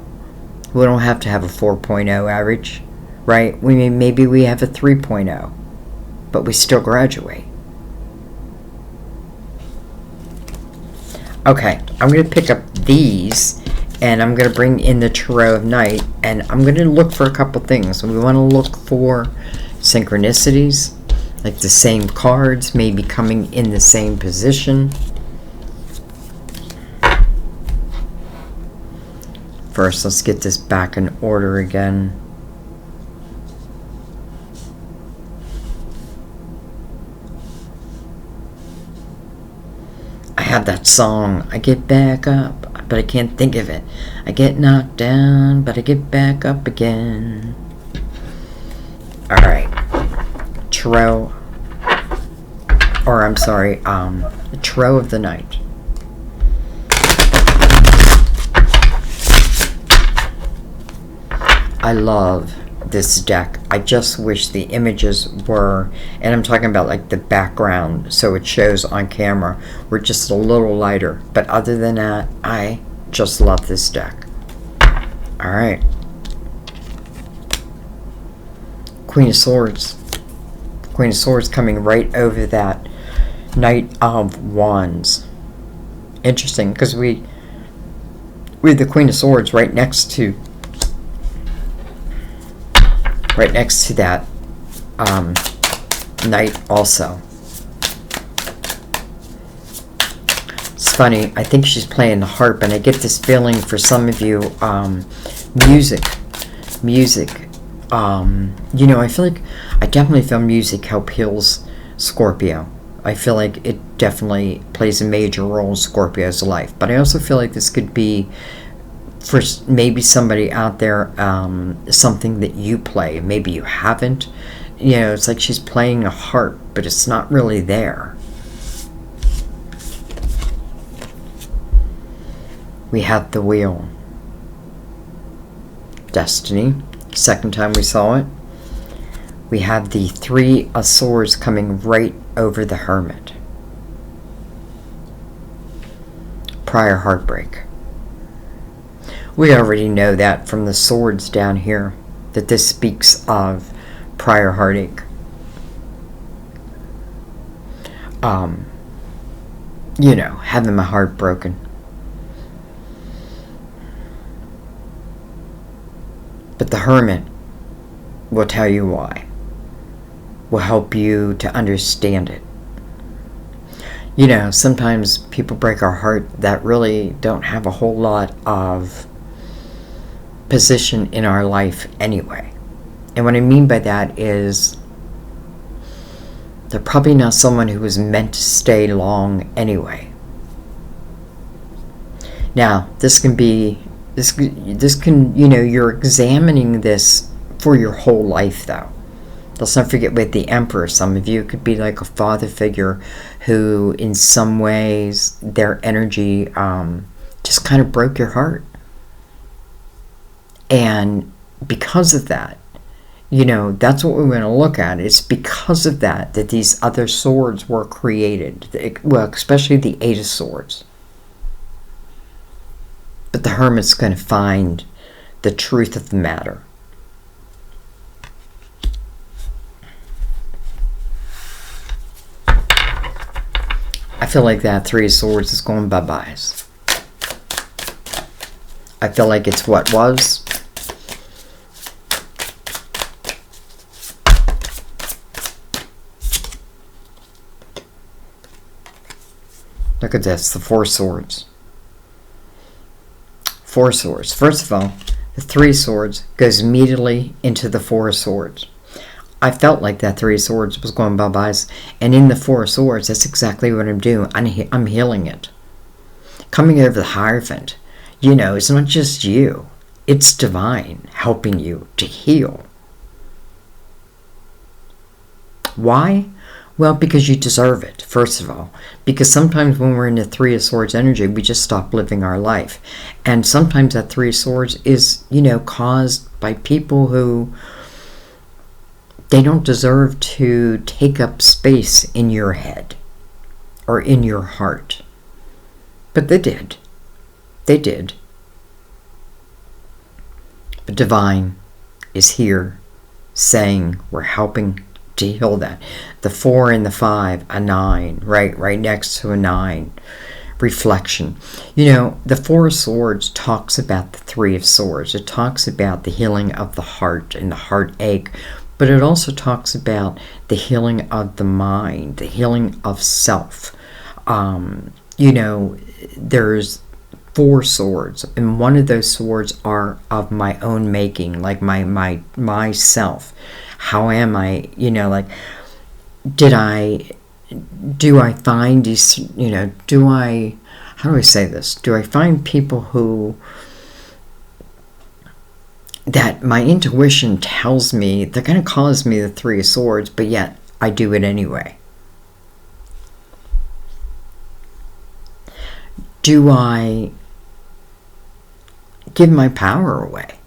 we don't have to have a 4.0 average, right? Maybe we have a 3.0, but we still graduate. Okay, I'm going to pick up these, and I'm going to bring in the Tarot of Night, and I'm going to look for a couple things. We want to look for synchronicities, like the same cards maybe coming in the same position. First, let's get this back in order again. I have that song, I get back up, but I can't think of it. I get knocked down, but I get back up again. Alright. Tarot. Or, I'm sorry, Tarot of the Night. I love this deck. I just wish the images were, and I'm talking about like the background, so it shows on camera, were just a little lighter. But other than that, I just love this deck. Alright. Queen of Swords. Queen of Swords coming right over that Knight of Wands. Interesting, because we have the Queen of Swords right next to that Knight also. It's funny, I think she's playing the harp, and I get this feeling for some of you, music. I feel like I definitely feel music help heals Scorpio. I feel like it definitely plays a major role in Scorpio's life. But I also feel like this could be, for maybe somebody out there, something that you play. Maybe you haven't. It's like she's playing a harp, but it's not really there. We have the Wheel. Destiny. Second time we saw it. We have the Three of Swords coming right over the Hermit. Prior heartbreak. We already know that from the swords down here, that this speaks of prior heartache. Having my heart broken. But the Hermit will tell you why. Will help you to understand it. Sometimes people break our heart that really don't have a whole lot of position in our life anyway. And what I mean by that is they're probably not someone who was meant to stay long anyway. Now, this can, you're examining this for your whole life, though. Let's not forget with the Emperor, some of you, it could be like a father figure who, in some ways, their energy just kind of broke your heart. And because of that, that's what we're going to look at. It's because of that these other swords were created. Well, especially the Eight of Swords. But the Hermit's going to find the truth of the matter. I feel like that Three of Swords is going bye-byes. I feel like it's what was. Look at this, the Four Swords. Four Swords. First of all, the Three Swords goes immediately into the Four Swords. I felt like that Three Swords was going bye-byes. And in the Four Swords, that's exactly what I'm doing. I'm healing it. Coming over the Hierophant. It's not just you. It's divine helping you to heal. Why? Well, because you deserve it, first of all. Because sometimes when we're in the Three of Swords energy, we just stop living our life. And sometimes that Three of Swords is, caused by people who they don't deserve to take up space in your head or in your heart. But they did. They did. But divine is here saying we're helping to heal that. The 4 and the 5, a 9, right next to a 9. Reflection. The Four of Swords talks about the Three of Swords. It talks about the healing of the heart and the heartache, but it also talks about the healing of the mind, the healing of self. There's 4 swords, and one of those swords are of my own making, like myself. How am I, do I find these, how do I say this? Do I find people who, that my intuition tells me they're going to cause me the Three of Swords, but yet I do it anyway? Do I give my power away?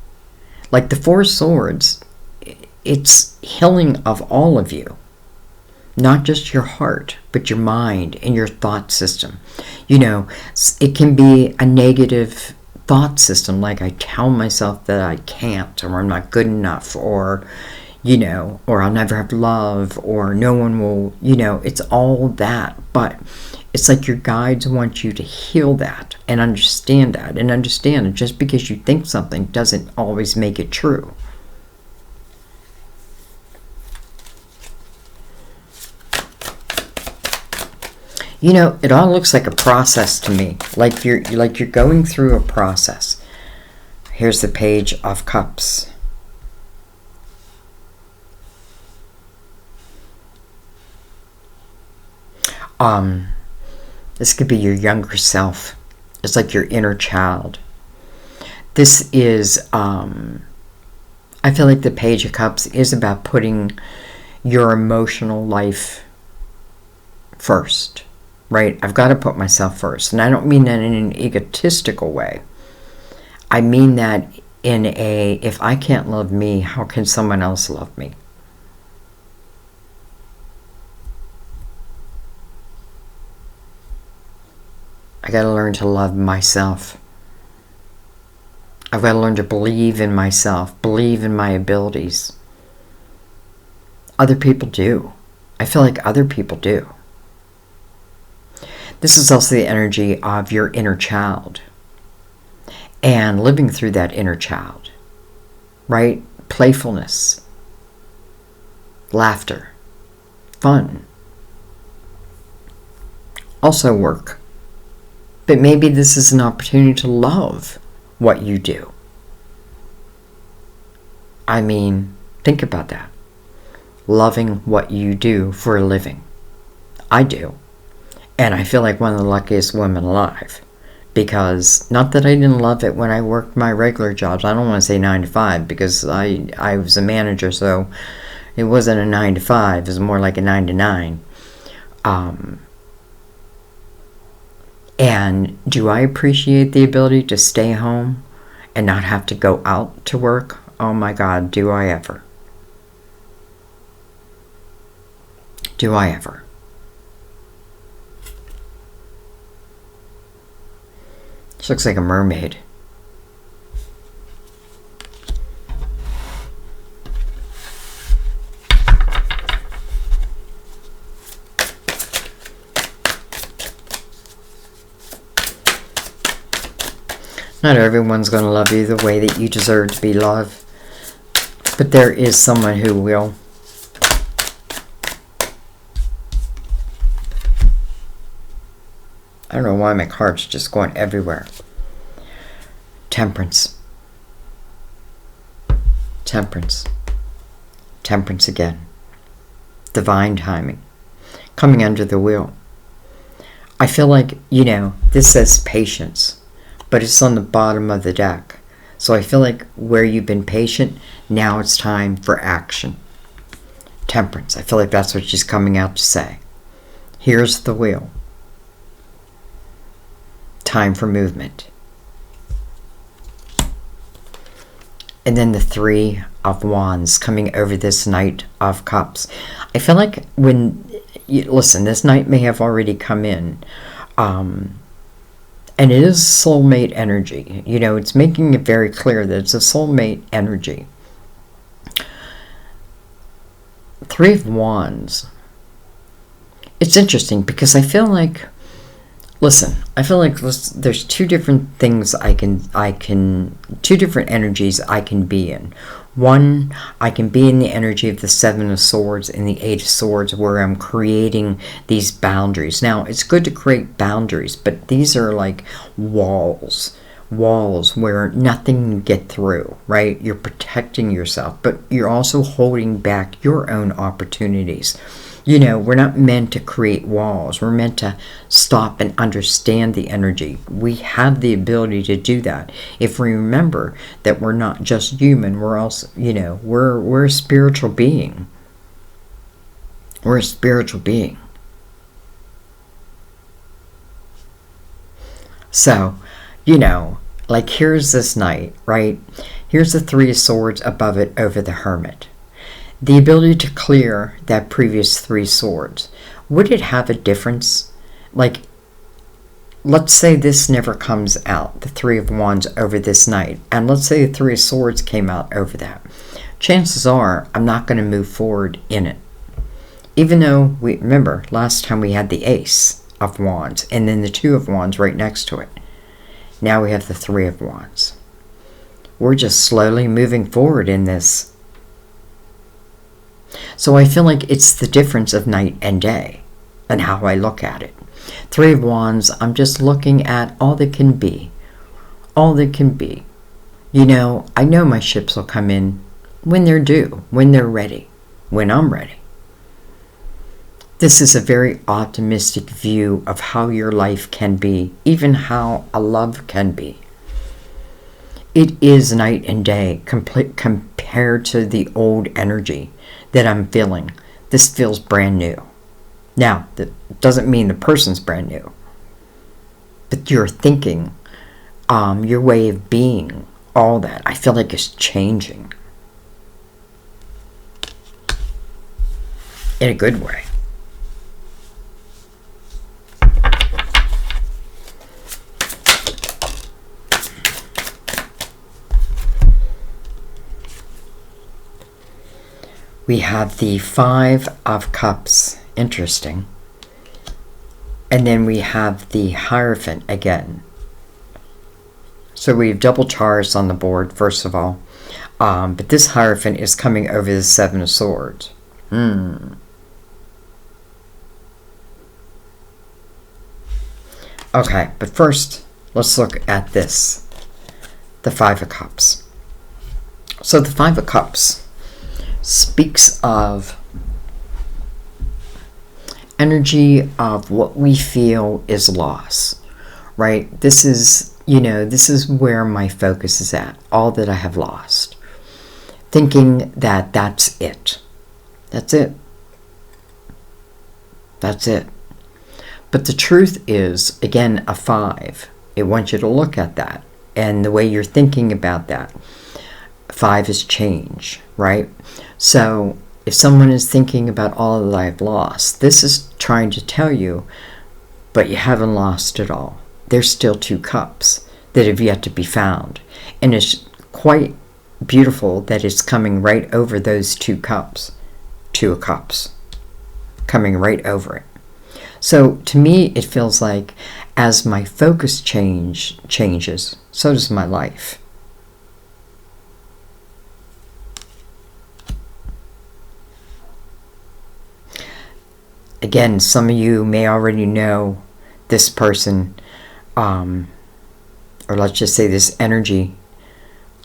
Like the Four Swords, it's healing of all of you. Not just your heart, but your mind and your thought system. It can be a negative thought system, like I tell myself that I can't, or I'm not good enough, or, you know, or I'll never have love, or no one will, you know, it's all that. But it's like your guides want you to heal that and understand that, and understand that just because you think something doesn't always make it true. You know, it all looks like a process to me, like you're going through a process. Here's the Page of Cups. This could be your younger self. It's like your inner child. This is, I feel like the Page of Cups is about putting your emotional life first, right? I've got to put myself first. And I don't mean that in an egotistical way. I mean that in a, if I can't love me, how can someone else love me? I got to learn to love myself. I've got to learn to believe in myself, believe in my abilities. Other people do. I feel like other people do. This is also the energy of your inner child and living through that inner child, right? Playfulness, laughter, fun. Also work. But maybe this is an opportunity to love what you do. I mean, think about that. Loving what you do for a living. I do. And I feel like one of the luckiest women alive. Because, not that I didn't love it when I worked my regular jobs. I don't want to say 9 to 5, because I was a manager, so it wasn't a 9 to 5. It was more like a 9 to 9. And do I appreciate the ability to stay home and not have to go out to work? Oh my God, do I ever. Do I ever. This looks like a mermaid. Not everyone's going to love you the way that you deserve to be loved. But there is someone who will. I don't know why my cards are just going everywhere. Temperance. Temperance. Temperance again. Divine timing. Coming under the wheel. I feel like, you know, this says patience. But it's on the bottom of the deck. So I feel like where you've been patient, now it's time for action. Temperance. I feel like that's what she's coming out to say. Here's the wheel. Time for movement. And then the 3 of Wands coming over this Knight of Cups. I feel like when, listen, this night may have already come in. And it is soulmate energy. You know, it's making it very clear that it's a soulmate energy. 3 of Wands. It's interesting because I feel like, listen, I feel like there's 2 different things two different energies I can be in. One, I can be in the energy of the 7 of Swords and the 8 of Swords where I'm creating these boundaries. Now, it's good to create boundaries, but these are like walls. Walls where nothing can get through, right? You're protecting yourself, but you're also holding back your own opportunities. You know, we're not meant to create walls. We're meant to stop and understand the energy. We have the ability to do that. If we remember that we're not just human, we're also, you know, we're a spiritual being. We're a spiritual being. So, you know, like here's this Knight, right? Here's the 3 of Swords above it over the Hermit. The ability to clear that previous 3 swords. Would it have a difference? Like, let's say this never comes out, the Three of Wands over this night, and let's say the Three of Swords came out over that. Chances are I'm not going to move forward in it. Even though, we remember, last time we had the Ace of Wands, and then the Two of Wands right next to it. Now we have the Three of Wands. We're just slowly moving forward in this. So I feel like it's the difference of night and day and how I look at it. Three of Wands, I'm just looking at all that can be. All that can be. You know, I know my ships will come in when they're due, when they're ready, when I'm ready. This is a very optimistic view of how your life can be, even how a love can be. It is night and day compared to the old energy that I'm feeling. This feels brand new. Now, that doesn't mean the person's brand new, but your thinking, your way of being, all that, I feel like is changing in a good way. We have the Five of Cups, interesting. And then we have the Hierophant again. So we have double Taurus on the board, first of all. But this Hierophant is coming over the Seven of Swords. Okay, but first, let's look at this. The Five of Cups. So the Five of Cups speaks of energy of what we feel is loss, right? This is, you know, this is where my focus is at, all that I have lost. Thinking that that's it. That's it. That's it. But the truth is, again, a five. It wants you to look at that. And the way you're thinking about that. Five is change, right? So if someone is thinking about all that I've lost, this is trying to tell you, but you haven't lost it all. There's still two cups that have yet to be found. And it's quite beautiful that it's coming right over those two cups. Two of Cups. Coming right over it. So to me, it feels like as my focus changes, so does my life. Again, some of you may already know this person, or let's just say this energy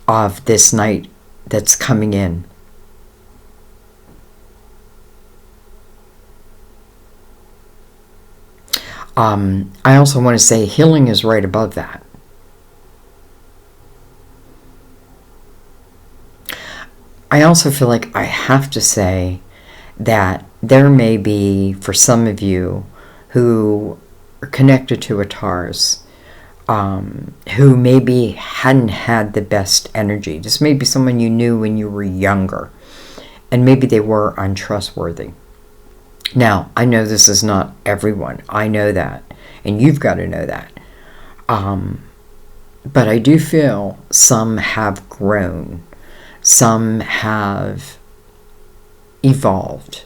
of this night that's coming in. I also want to say healing is right above that. I also feel like I have to say that there may be, for some of you who are connected to a Taurus, who maybe hadn't had the best energy. This may be someone you knew when you were younger, and maybe they were untrustworthy. Now, I know this is not everyone. I know that, and you've got to know that. But I do feel some have grown. Some have evolved.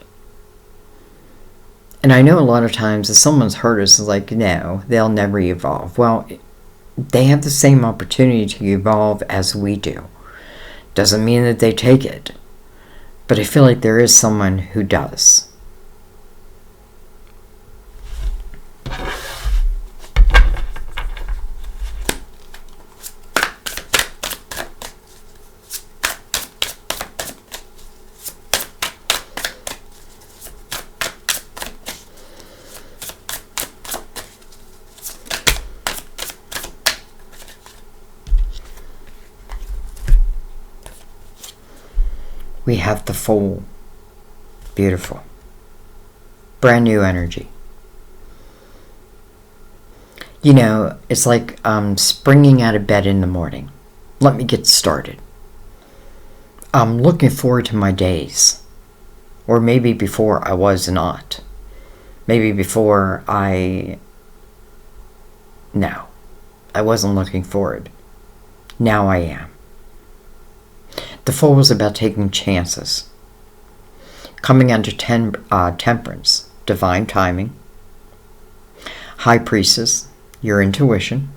And I know a lot of times if someone's hurt us, it's like, no, they'll never evolve. Well, they have the same opportunity to evolve as we do. Doesn't mean that they take it. But I feel like there is someone who does. We have the Fool. Beautiful. Brand new energy. You know, it's like springing out of bed in the morning. Let me get started. I'm looking forward to my days. Or maybe before I was not. Maybe before I No, I wasn't looking forward. Now I am. The Fool was about taking chances. Coming under temperance, divine timing. High Priestess, your intuition.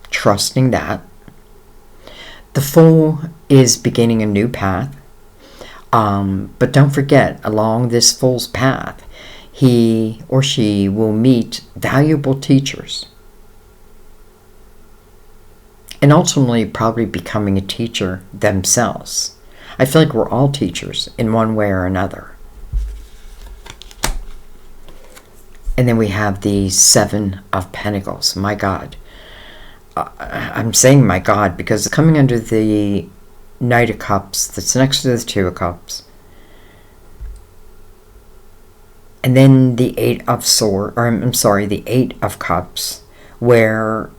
Trusting that. The Fool is beginning a new path. But don't forget, along this Fool's path, he or she will meet valuable teachers. And ultimately probably becoming a teacher themselves. I feel like we're all teachers in one way or another. And then we have the Seven of Pentacles. My God. I'm saying my God because coming under the Knight of Cups that's next to the Two of Cups. And then the Eight of the Eight of Cups, where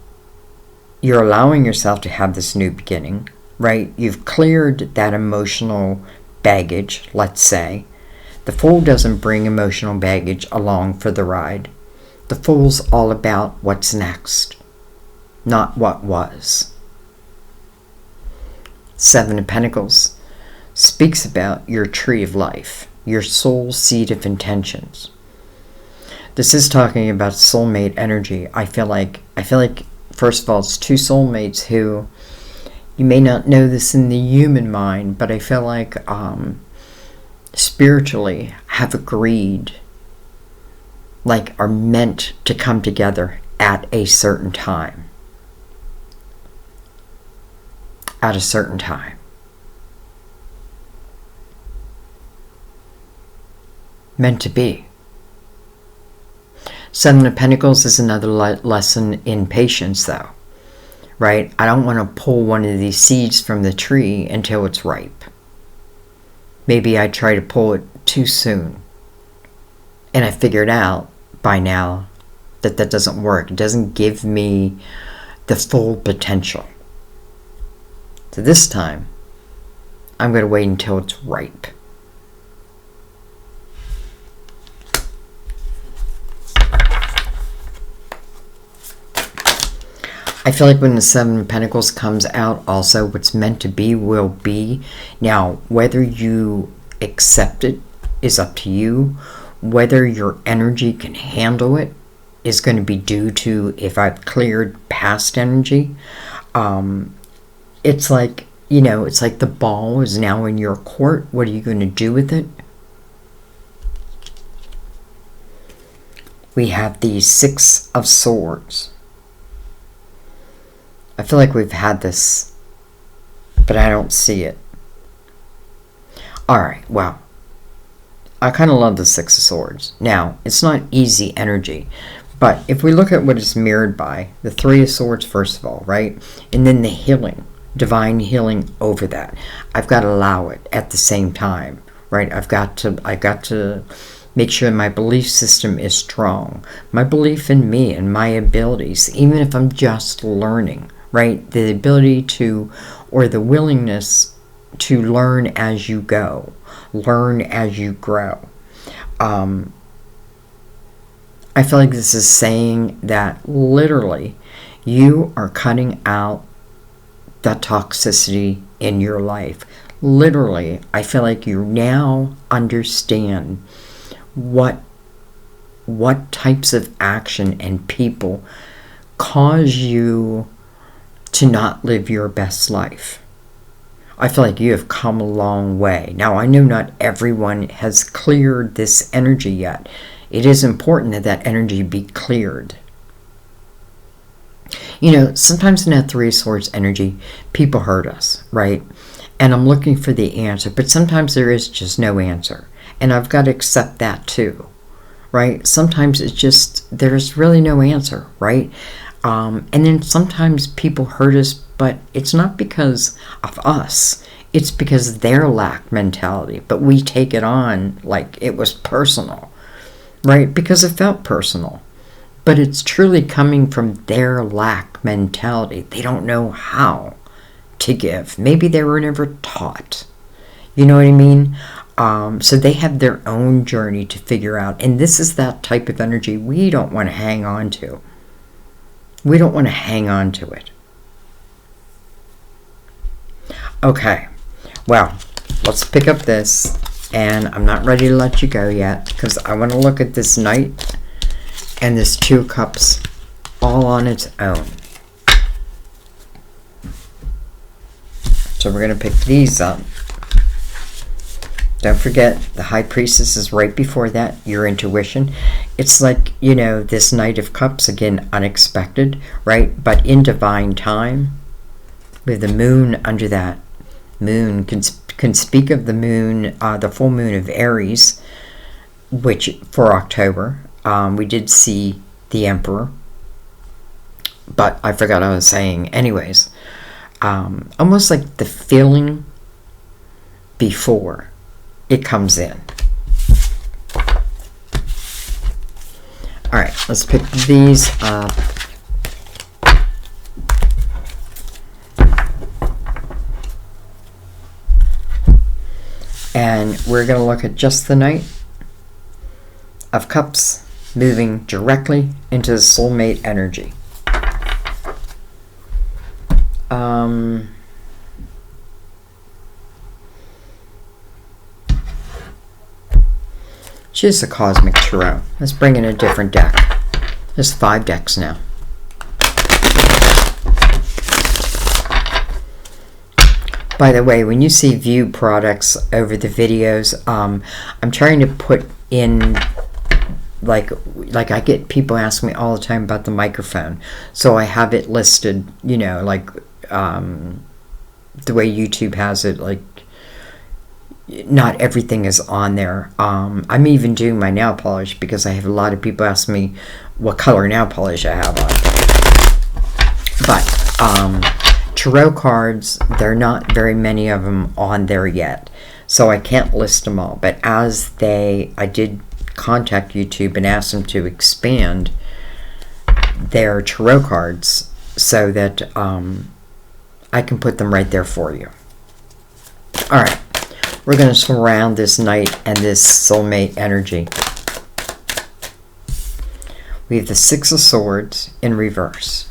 you're allowing yourself to have this new beginning, right? You've cleared that emotional baggage, let's say. The Fool doesn't bring emotional baggage along for the ride. The Fool's all about what's next, not what was. Seven of Pentacles speaks about your tree of life, your soul seed of intentions. This is talking about soulmate energy. I feel like, first of all, it's two soulmates who, you may not know this in the human mind, but I feel like spiritually have agreed, like are meant to come together at a certain time. At a certain time. Meant to be. Seven of Pentacles is another lesson in patience, though. Right? I don't want to pull one of these seeds from the tree until it's ripe. Maybe I try to pull it too soon. And I figured out by now that that doesn't work. It doesn't give me the full potential. So this time, I'm going to wait until it's ripe. I feel like when the Seven of Pentacles comes out, also what's meant to be will be. Now, whether you accept it is up to you. Whether your energy can handle it is going to be due to if I've cleared past energy. It's like, it's like the ball is now in your court. What are you going to do with it? We have the Six of Swords. I feel like we've had this, but I don't see it. Alright, well, I kind of love the Six of Swords. Now, it's not easy energy, but if we look at what it's mirrored by, the Three of Swords first of all, right? And then the healing. Divine healing over that. I've got to allow it at the same time, right? I've got to make sure my belief system is strong. My belief in me and my abilities, even if I'm just learning, right? The ability to, or the willingness to learn as you go, learn as you grow. I feel like this is saying that literally you are cutting out that toxicity in your life. Literally, I feel like you now understand what types of action and people cause you to not live your best life. I feel like you have come a long way. Now, I know not everyone has cleared this energy yet. It is important that that energy be cleared. Sometimes in that Three of Swords energy, people hurt us, right? And I'm looking for the answer, but sometimes there is just no answer. And I've got to accept that too, right? Sometimes it's just, there's really no answer, right? And then sometimes people hurt us, but it's not because of us. It's because their lack mentality. But we take it on like it was personal, right? Because it felt personal. But it's truly coming from their lack mentality. They don't know how to give. Maybe they were never taught. You know what I mean? So they have their own journey to figure out. And this is that type of energy we don't want to hang on to. We don't want to hang on to it. Okay, well, let's pick up this. And I'm not ready to let you go yet because I want to look at this Knight and this Two of Cups all on its own. So we're going to pick these up. Don't forget, the High Priestess is right before that, your intuition. It's like, you know, this Knight of Cups, again, unexpected, right? But in divine time, with the moon under that. Moon can speak of the moon, the full moon of Aries, which for October, we did see the Emperor. But I forgot what I was saying. Anyways, almost like the feeling before it comes in. All right, let's pick these up. And we're going to look at just the Knight of Cups moving directly into the soulmate energy. Choose the Cosmic Tarot. Let's bring in a different deck. There's 5 decks now. By the way, when you see view products over the videos, I'm trying to put in, like I get people asking me all the time about the microphone. So I have it listed, you know, like the way YouTube has it, like not everything is on there. I'm even doing my nail polish because I have a lot of people ask me what color nail polish I have on. But tarot cards, there are not very many of them on there yet, so I can't list them all. But as I did contact YouTube and ask them to expand their tarot cards so that I can put them right there for you. All right, we're going to surround this Knight and this soulmate energy. We have the Six of Swords in reverse.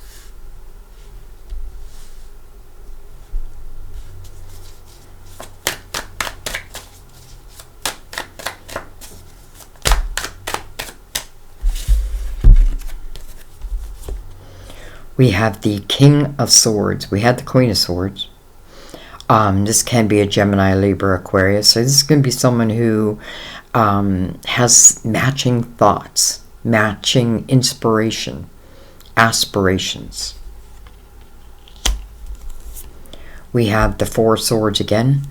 We have the King of Swords. We had the Queen of Swords. This can be a Gemini, Libra, Aquarius. So this is going to be someone who has matching thoughts, matching inspiration, aspirations. We have the Four of Swords again.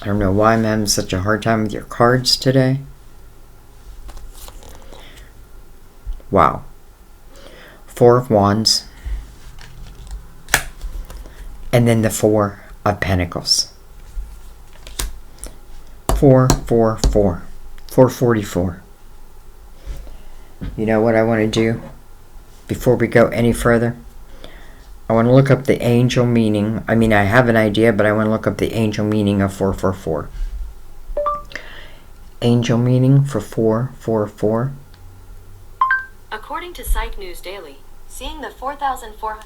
I don't know why I'm having such a hard time with your cards today. Wow. Four of Wands. And then the Four of Pentacles. 444. 444. You know what I want to do before we go any further? I want to look up the angel meaning. I mean, I have an idea, but I want to look up the angel meaning of 444. Angel meaning for 444. According to Psych News Daily, seeing the 4,004...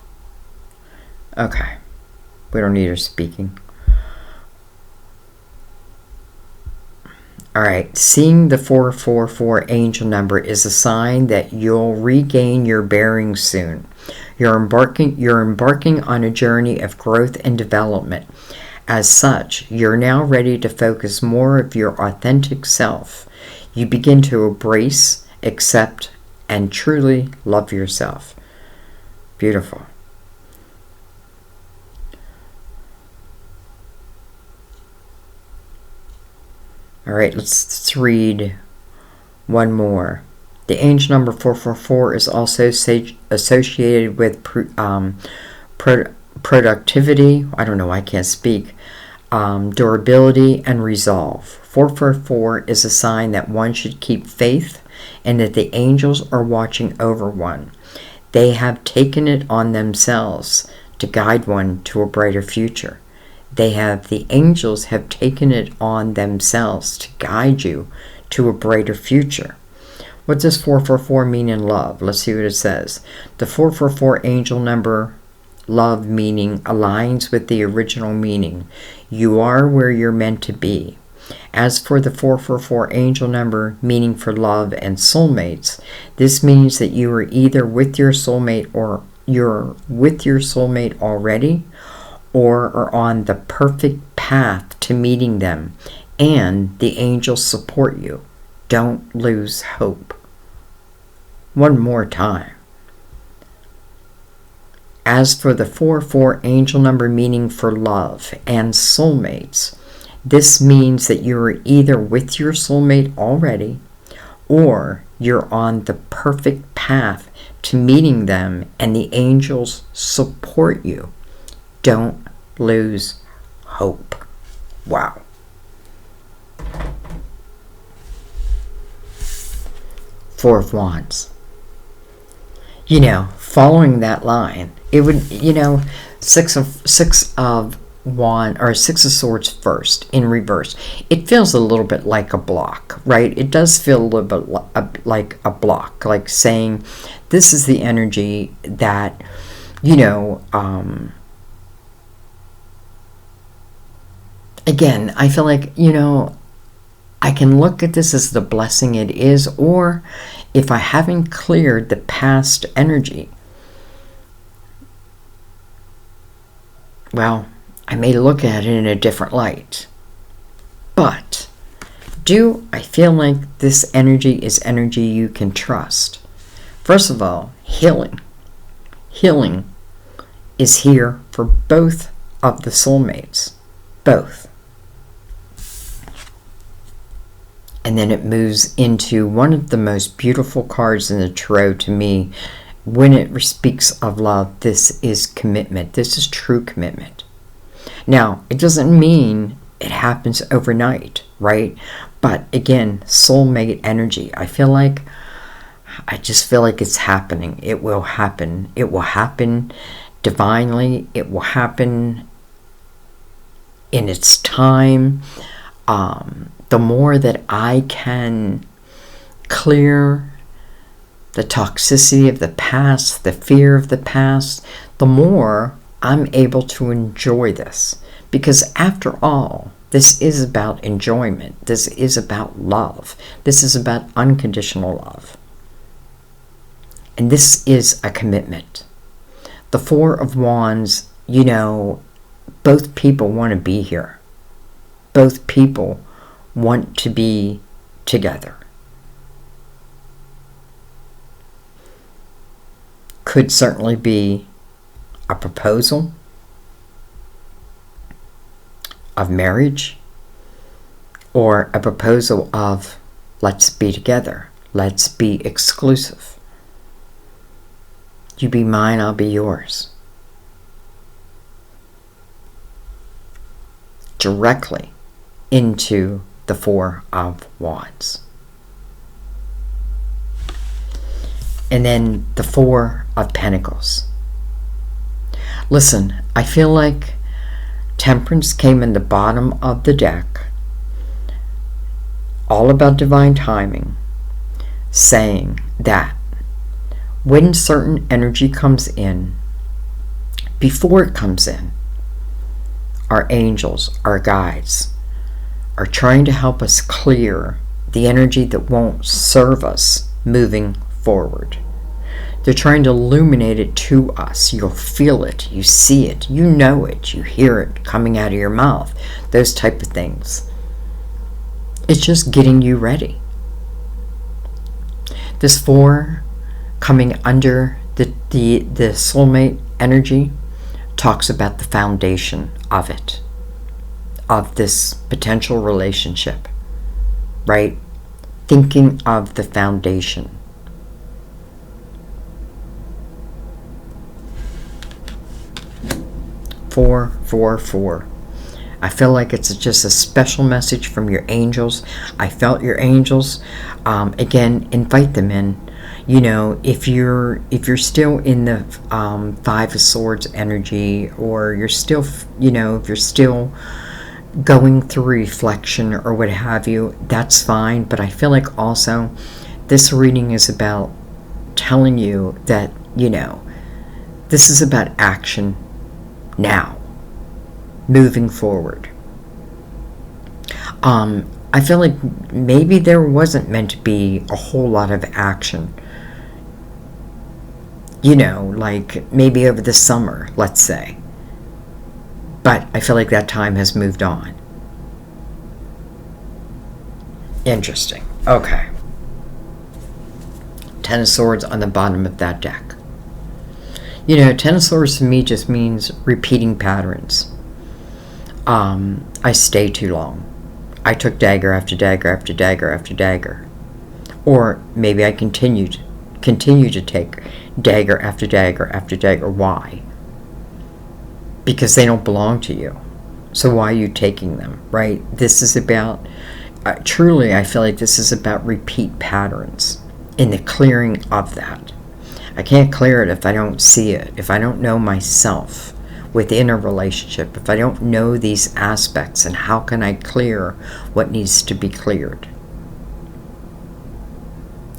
Okay. We don't need her speaking. Alright. Seeing the 444 angel number is a sign that you'll regain your bearings soon. You're embarking on a journey of growth and development. As such, you're now ready to focus more of your authentic self. You begin to embrace, accept, and truly love yourself. Beautiful. All right, let's read one more. The angel number 444 is also associated with productivity. I don't know, I can't speak. Durability and resolve. 444 is a sign that one should keep faith and that the angels are watching over one. They have taken it on themselves to guide one to a brighter future. The angels have taken it on themselves to guide you to a brighter future. What does 444 mean in love? Let's see what it says. The 444 angel number love meaning aligns with the original meaning. You are where you're meant to be. As for the 444 angel number meaning for love and soulmates, this means that you are either with your soulmate or you're with your soulmate already, or are on the perfect path to meeting them, and the angels support you. Don't lose hope. One more time. As for the 4-4 angel number meaning for love and soulmates, this means that you are either with your soulmate already, or you're on the perfect path to meeting them, and the angels support you. Don't lose hope. Wow. Four of Wands. You know, following that line, it would, you know, six of Wands or Six of Swords first in reverse. It feels a little bit like a block, right? It does feel a little bit like a block, like saying this is the energy that, you know, again, I feel like, you know, I can look at this as the blessing it is, or if I haven't cleared the past energy, well, I may look at it in a different light. But do I feel like this energy is energy you can trust? First of all, healing. Healing is here for both of the soulmates. Both. And then it moves into one of the most beautiful cards in the tarot to me. When it speaks of love, this is commitment. This is true commitment. Now, it doesn't mean it happens overnight, right? But again, soulmate energy. I just feel like it's happening. It will happen. It will happen divinely. It will happen in its time. The more that I can clear the toxicity of the past, the fear of the past, the more I'm able to enjoy this. Because after all, this is about enjoyment. This is about love. This is about unconditional love. And this is a commitment. The Four of Wands, you know, both people want to be here. Both people want to be together. Could certainly be a proposal of marriage, or a proposal of let's be together, let's be exclusive. You be mine, I'll be yours. Directly into the Four of Wands. And then the Four of Pentacles. Listen, I feel like Temperance came in the bottom of the deck, all about divine timing, saying that when certain energy comes in, before it comes in, our angels, our guides, are trying to help us clear the energy that won't serve us moving forward. They're trying to illuminate it to us. You'll feel it, you see it, you know it, you hear it coming out of your mouth, those type of things. It's just getting you ready. This Four coming under the soulmate energy talks about the foundation of it, of this potential relationship, right? Thinking of the foundation. Four, four, four. I feel like it's just a special message from your angels. I felt your angels. Again, invite them in. You know, if you're still in the Five of Swords energy, or you're still, you know, if you're still going through reflection or what have you, that's fine. But I feel like also This reading is about telling you that, this is about action now, moving forward. I feel like maybe there wasn't meant to be a whole lot of action. Like maybe over the summer, let's say. But I feel like that time has moved on. Interesting. Okay. Ten of Swords on the bottom of that deck. Ten of Swords to me just means repeating patterns. I stay too long. I took dagger after dagger after dagger after dagger. Or maybe I continue to take dagger after dagger after dagger. Why? Because they don't belong to you. So why are you taking them, right? This is about, truly I feel like this is about repeat patterns in the clearing of that. I can't clear it if I don't see it, if I don't know myself within a relationship, if I don't know these aspects, and how can I clear what needs to be cleared?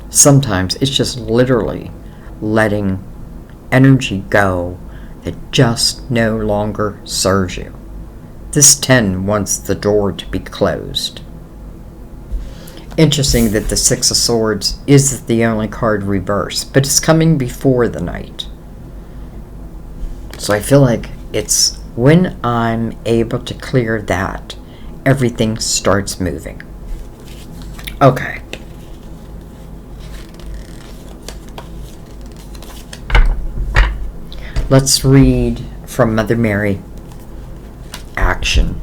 Sometimes it's just literally letting energy go that just no longer serves you. This 10 wants the door to be closed. Interesting that the Six of Swords is the only card reversed, but it's coming before the Knight. So I feel like it's when I'm able to clear that, everything starts moving. Okay. Let's read from Mother Mary. Action.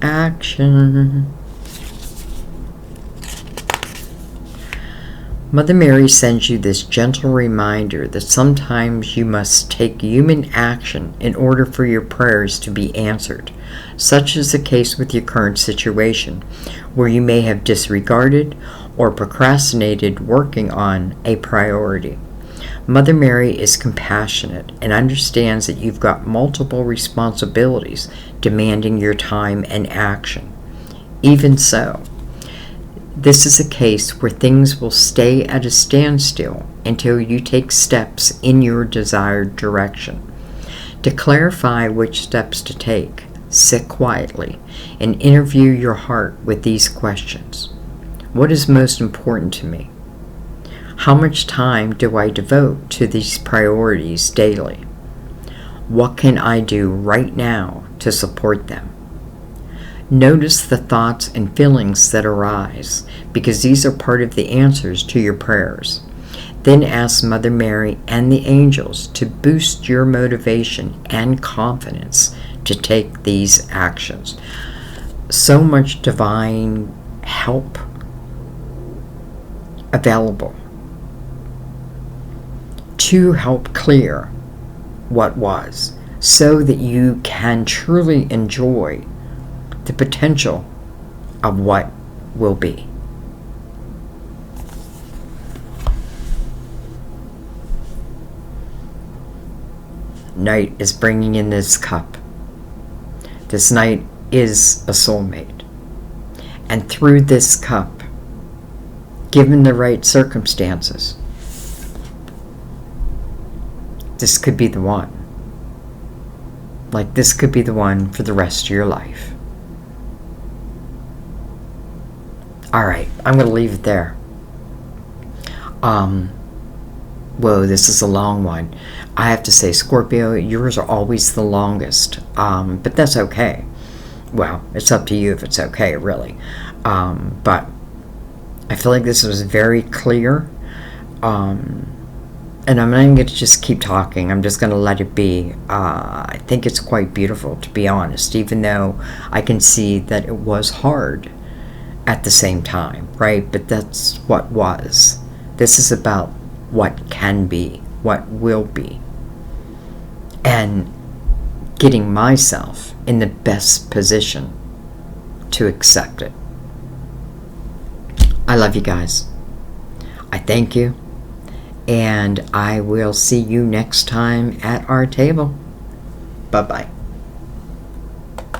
Action. Mother Mary sends you this gentle reminder that sometimes you must take human action in order for your prayers to be answered. Such is the case with your current situation, where you may have disregarded or procrastinated working on a priority. Mother Mary is compassionate and understands that you've got multiple responsibilities demanding your time and action. Even so, this is a case where things will stay at a standstill until you take steps in your desired direction. To clarify which steps to take, sit quietly and interview your heart with these questions. What is most important to me? How much time do I devote to these priorities daily? What can I do right now to support them? Notice the thoughts and feelings that arise, because these are part of the answers to your prayers. Then ask Mother Mary and the angels to boost your motivation and confidence to take these actions. So much divine help available to help clear what was, so that you can truly enjoy the potential of what will be. Night is bringing in this cup. This night is a soulmate. And through this cup, given the right circumstances, this could be the one. Like, this could be the one for the rest of your life. Alright, I'm going to leave it there. Whoa, this is a long one. I have to say, Scorpio, yours are always the longest. But that's okay. Well, it's up to you if it's okay, really. But I feel like this was very clear. And I'm not going to just keep talking. I'm just going to let it be. I think it's quite beautiful, to be honest, even though I can see that it was hard at the same time, right? But that's what was. This is about what can be, what will be, and getting myself in the best position to accept it. I love you guys. I thank you. And I will see you next time at our table. Bye-bye.